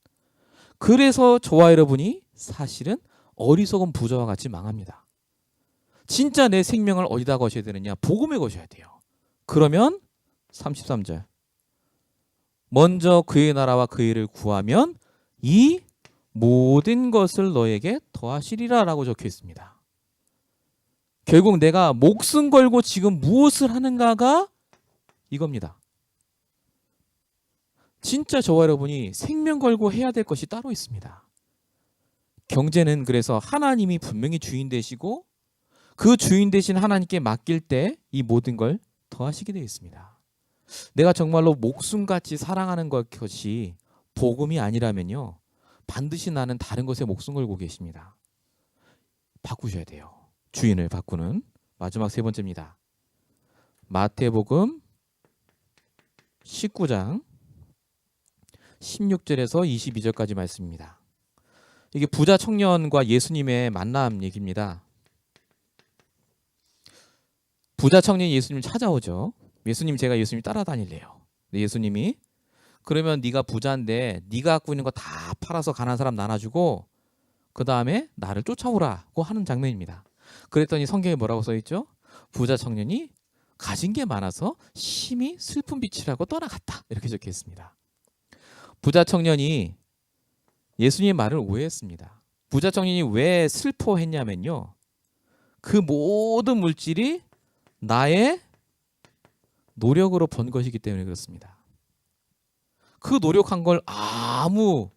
그래서 저와 여러분이 사실은 어리석은 부자와 같이 망합니다. 진짜 내 생명을 어디다 거셔야 되느냐? 복음에 거셔야 돼요. 그러면 33절 먼저 그의 나라와 그의 일을 구하면 이 모든 것을 너에게 더하시리라 라고 적혀 있습니다. 결국 내가 목숨 걸고 지금 무엇을 하는가가 이겁니다. 진짜 저와 여러분이 생명 걸고 해야 될 것이 따로 있습니다. 경제는 그래서 하나님이 분명히 주인 되시고 그 주인 되신 하나님께 맡길 때 이 모든 걸 더하시게 되어 있습니다. 내가 정말로 목숨같이 사랑하는 것이 복음이 아니라면요. 반드시 나는 다른 것에 목숨 걸고 계십니다. 바꾸셔야 돼요. 주인을 바꾸는 마지막 세 번째입니다. 마태복음 19장 16절에서 22절까지 말씀입니다. 이게 부자 청년과 예수님의 만남 얘기입니다. 부자 청년이 예수님을 찾아오죠. 예수님 제가 예수님 따라다닐래요. 예수님이 그러면 네가 부자인데 네가 갖고 있는 거 다 팔아서 가난한 사람 나눠주고 그 다음에 나를 쫓아오라고 하는 장면입니다. 그랬더니 성경에 뭐라고 써있죠? 부자 청년이 가진 게 많아서 심히 슬픈 빛이라고 떠나갔다. 이렇게 적혀 있습니다. 부자 청년이 예수님의 말을 오해했습니다. 부자 청년이 왜 슬퍼했냐면요. 그 모든 물질이 나의 노력으로 번 것이기 때문에 그렇습니다. 그 노력한 걸 아무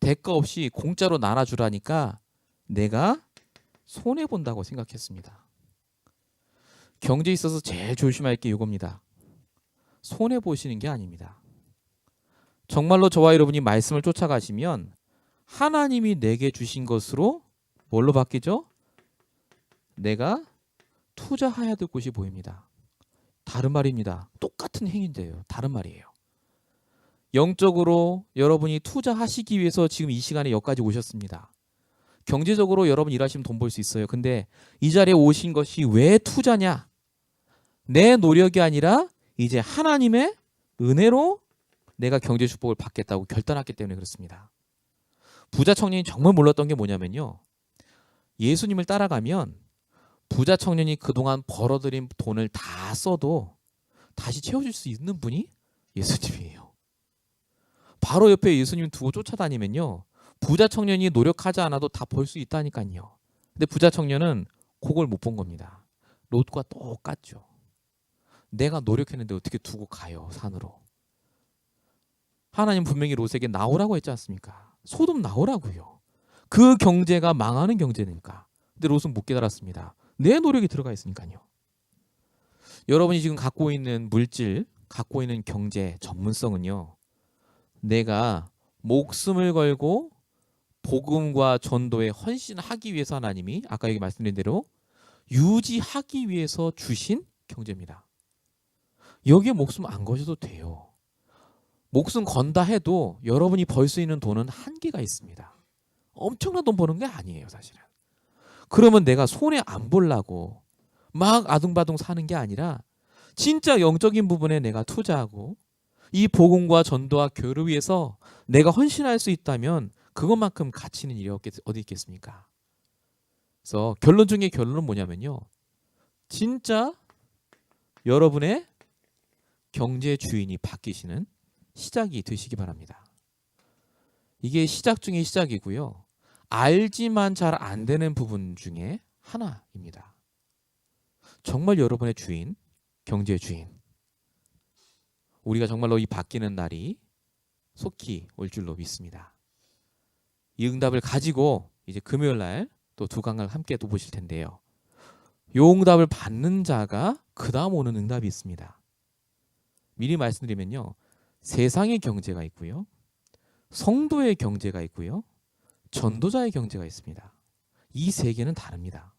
대가 없이 공짜로 나눠주라니까 내가 손해본다고 생각했습니다. 경제에 있어서 제일 조심할 게 이겁니다. 손해보시는 게 아닙니다. 정말로 저와 여러분이 말씀을 쫓아가시면 하나님이 내게 주신 것으로 뭘로 바뀌죠? 내가 투자해야 될 곳이 보입니다. 다른 말입니다. 똑같은 행위인데요. 다른 말이에요. 영적으로 여러분이 투자하시기 위해서 지금 이 시간에 여기까지 오셨습니다. 경제적으로 여러분 일하시면 돈 벌 수 있어요. 근데 이 자리에 오신 것이 왜 투자냐? 내 노력이 아니라 이제 하나님의 은혜로 내가 경제 축복을 받겠다고 결단했기 때문에 그렇습니다. 부자 청년이 정말 몰랐던 게 뭐냐면요. 예수님을 따라가면 부자 청년이 그동안 벌어들인 돈을 다 써도 다시 채워줄 수 있는 분이 예수님이에요. 바로 옆에 예수님 두고 쫓아다니면요. 부자 청년이 노력하지 않아도 다 벌 수 있다니까요. 근데 부자 청년은 그걸 못 본 겁니다. 롯과 똑같죠. 내가 노력했는데 어떻게 두고 가요, 산으로. 하나님 분명히 롯에게 나오라고 했지 않습니까? 소돔 나오라고요. 그 경제가 망하는 경제니까. 근데 롯은 못 깨달았습니다. 내 노력이 들어가 있으니까요. 여러분이 지금 갖고 있는 물질, 갖고 있는 경제 전문성은요. 내가 목숨을 걸고 복음과 전도에 헌신하기 위해서 하나님이 아까 여기 말씀드린 대로 유지하기 위해서 주신 경제입니다. 여기에 목숨 안 거셔도 돼요. 목숨 건다 해도 여러분이 벌 수 있는 돈은 한계가 있습니다. 엄청난 돈 버는 게 아니에요, 사실은. 그러면 내가 손해 안 보려고 막 아둥바둥 사는 게 아니라 진짜 영적인 부분에 내가 투자하고 이 복음과 전도와 교회를 위해서 내가 헌신할 수 있다면 그것만큼 가치 있는 일이 어디 있겠습니까? 그래서 결론 중에 결론은 뭐냐면요. 진짜 여러분의 경제 주인이 바뀌시는 시작이 되시기 바랍니다. 이게 시작 중에 시작이고요. 알지만 잘 안 되는 부분 중에 하나입니다. 정말 여러분의 주인, 경제의 주인. 우리가 정말로 이 바뀌는 날이 속히 올 줄로 믿습니다. 이 응답을 가지고 이제 금요일 날 또 두 강을 함께 또 보실 텐데요. 이 응답을 받는 자가 그 다음 오는 응답이 있습니다. 미리 말씀드리면요. 세상의 경제가 있고요. 성도의 경제가 있고요. 전도자의 경제가 있습니다. 이 세 개는 다릅니다.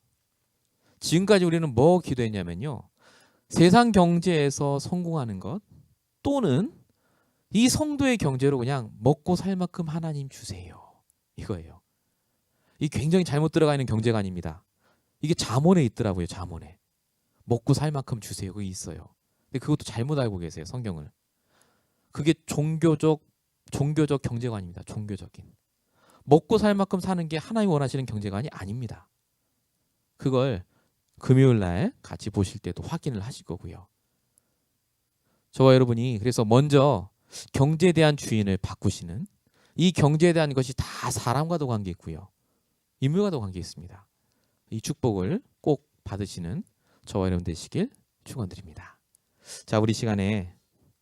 지금까지 우리는 뭐 기도했냐면요. 세상 경제에서 성공하는 것 또는 이 성도의 경제로 그냥 먹고 살 만큼 하나님 주세요. 이거예요. 이 굉장히 잘못 들어가 있는 경제가 아닙니다. 이게 잠언에 있더라고요. 잠언에. 먹고 살 만큼 주세요. 그게 있어요. 근데 그것도 잘못 알고 계세요. 성경을. 그게 종교적 경제관입니다. 종교적인. 먹고 살 만큼 사는 게 하나님이 원하시는 경제관이 아닙니다. 그걸 금요일 날 같이 보실 때도 확인을 하실 거고요. 저와 여러분이 그래서 먼저 경제에 대한 주인을 바꾸시는 이 경제에 대한 것이 다 사람과도 관계 있고요. 인물과도 관계 있습니다. 이 축복을 꼭 받으시는 저와 여러분 되시길 축원드립니다. 자, 우리 시간에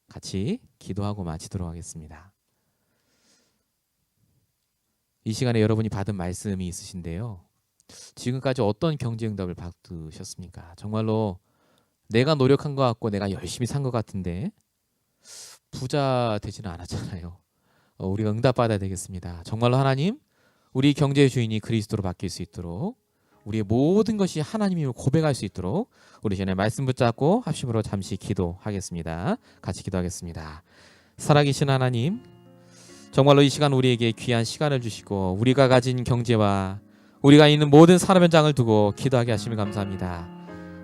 같이 기도하고 마치도록 하겠습니다. 이 시간에 여러분이 받은 말씀이 있으신데요. 지금까지 어떤 경제 응답을 받으셨습니까? 정말로 내가 노력한 것 같고 내가 열심히 산 것 같은데 부자 되지는 않았잖아요. 우리가 응답받아야 되겠습니다. 정말로 하나님, 우리 경제의 주인이 그리스도로 바뀔 수 있도록 우리의 모든 것이 하나님임을 고백할 수 있도록 우리 전에 말씀 붙잡고 합심으로 잠시 기도하겠습니다. 같이 기도하겠습니다. 살아계신 하나님, 정말로 이 시간 우리에게 귀한 시간을 주시고 우리가 가진 경제와 우리가 있는 모든 산업 현장을 두고 기도하게 하시면 감사합니다.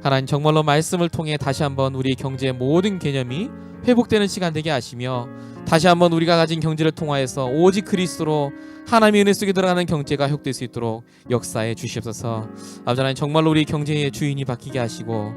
하나님, 정말로 말씀을 통해 다시 한번 우리의 경제의 모든 개념이 회복되는 시간 되게 하시며 다시 한번 우리가 가진 경제를 통하여서 오직 그리스도로 하나님의 은혜 속에 들어가는 경제가 회복될 수 있도록 역사해 주시옵소서. 아버지 하나님, 정말로 우리 경제의 주인이 바뀌게 하시고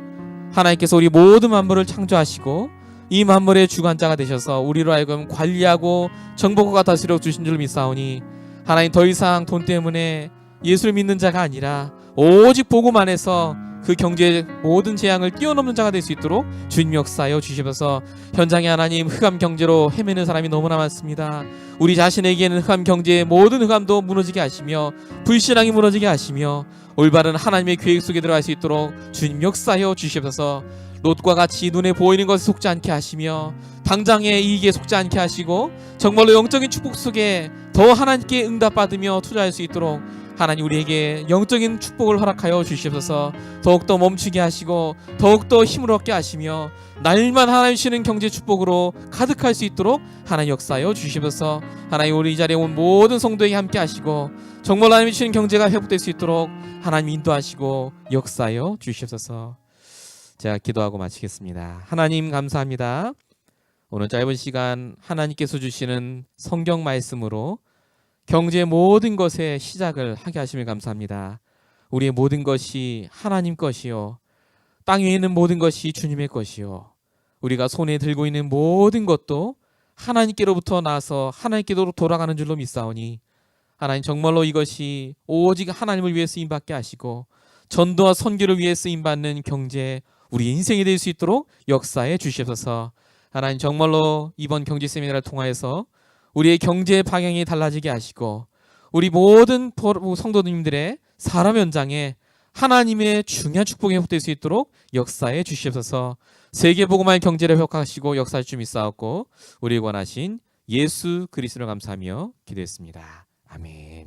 하나님께서 우리 모든 만물을 창조하시고 이 만물의 주관자가 되셔서 우리로 하여금 관리하고 정복과 다스려 주신 줄 믿사오니 하나님, 더 이상 돈 때문에 예수를 믿는 자가 아니라 오직 복음 안에서 그 경제의 모든 재앙을 뛰어넘는 자가 될 수 있도록 주님 역사하여 주시면서 현장에 하나님 흑암 경제로 헤매는 사람이 너무나 많습니다. 우리 자신에게는 흑암 경제의 모든 흑암도 무너지게 하시며 불신앙이 무너지게 하시며 올바른 하나님의 계획 속에 들어갈 수 있도록 주님 역사하여 주시옵소서. 롯과 같이 눈에 보이는 것에 속지 않게 하시며 당장의 이익에 속지 않게 하시고 정말로 영적인 축복 속에 더 하나님께 응답받으며 투자할 수 있도록 하나님 우리에게 영적인 축복을 허락하여 주시옵소서. 더욱더 멈추게 하시고 더욱더 힘을 얻게 하시며 날만 하나님 주시는 경제 축복으로 가득할 수 있도록 하나님 역사하여 주시옵소서. 하나님 우리 이 자리에 온 모든 성도에게 함께 하시고 정말 하나님 주시는 경제가 회복될 수 있도록 하나님 인도하시고 역사하여 주시옵소서. 제가 기도하고 마치겠습니다. 하나님 감사합니다. 오늘 짧은 시간 하나님께서 주시는 성경 말씀으로 경제의 모든 것의 시작을 하게 하심을 감사합니다. 우리의 모든 것이 하나님 것이요 땅 위에 있는 모든 것이 주님의 것이요 우리가 손에 들고 있는 모든 것도 하나님께로부터 나서 하나님께로 돌아가는 줄로 믿사오니 하나님 정말로 이것이 오직 하나님을 위해 쓰임받게 하시고 전도와 선교를 위해 쓰임받는 경제 우리 인생이 될 수 있도록 역사해 주시옵소서. 하나님 정말로 이번 경제 세미나를 통하여서 우리의 경제 방향이 달라지게 하시고 우리 모든 성도님들의 사람 현장에 하나님의 중요한 축복이 회복될 수 있도록 역사해 주시옵소서. 세계복음화의 경제를 회복하시고 역사할 줄 믿사옵고 우리를 원하신 예수 그리스도를 감사하며 기도했습니다. 아멘.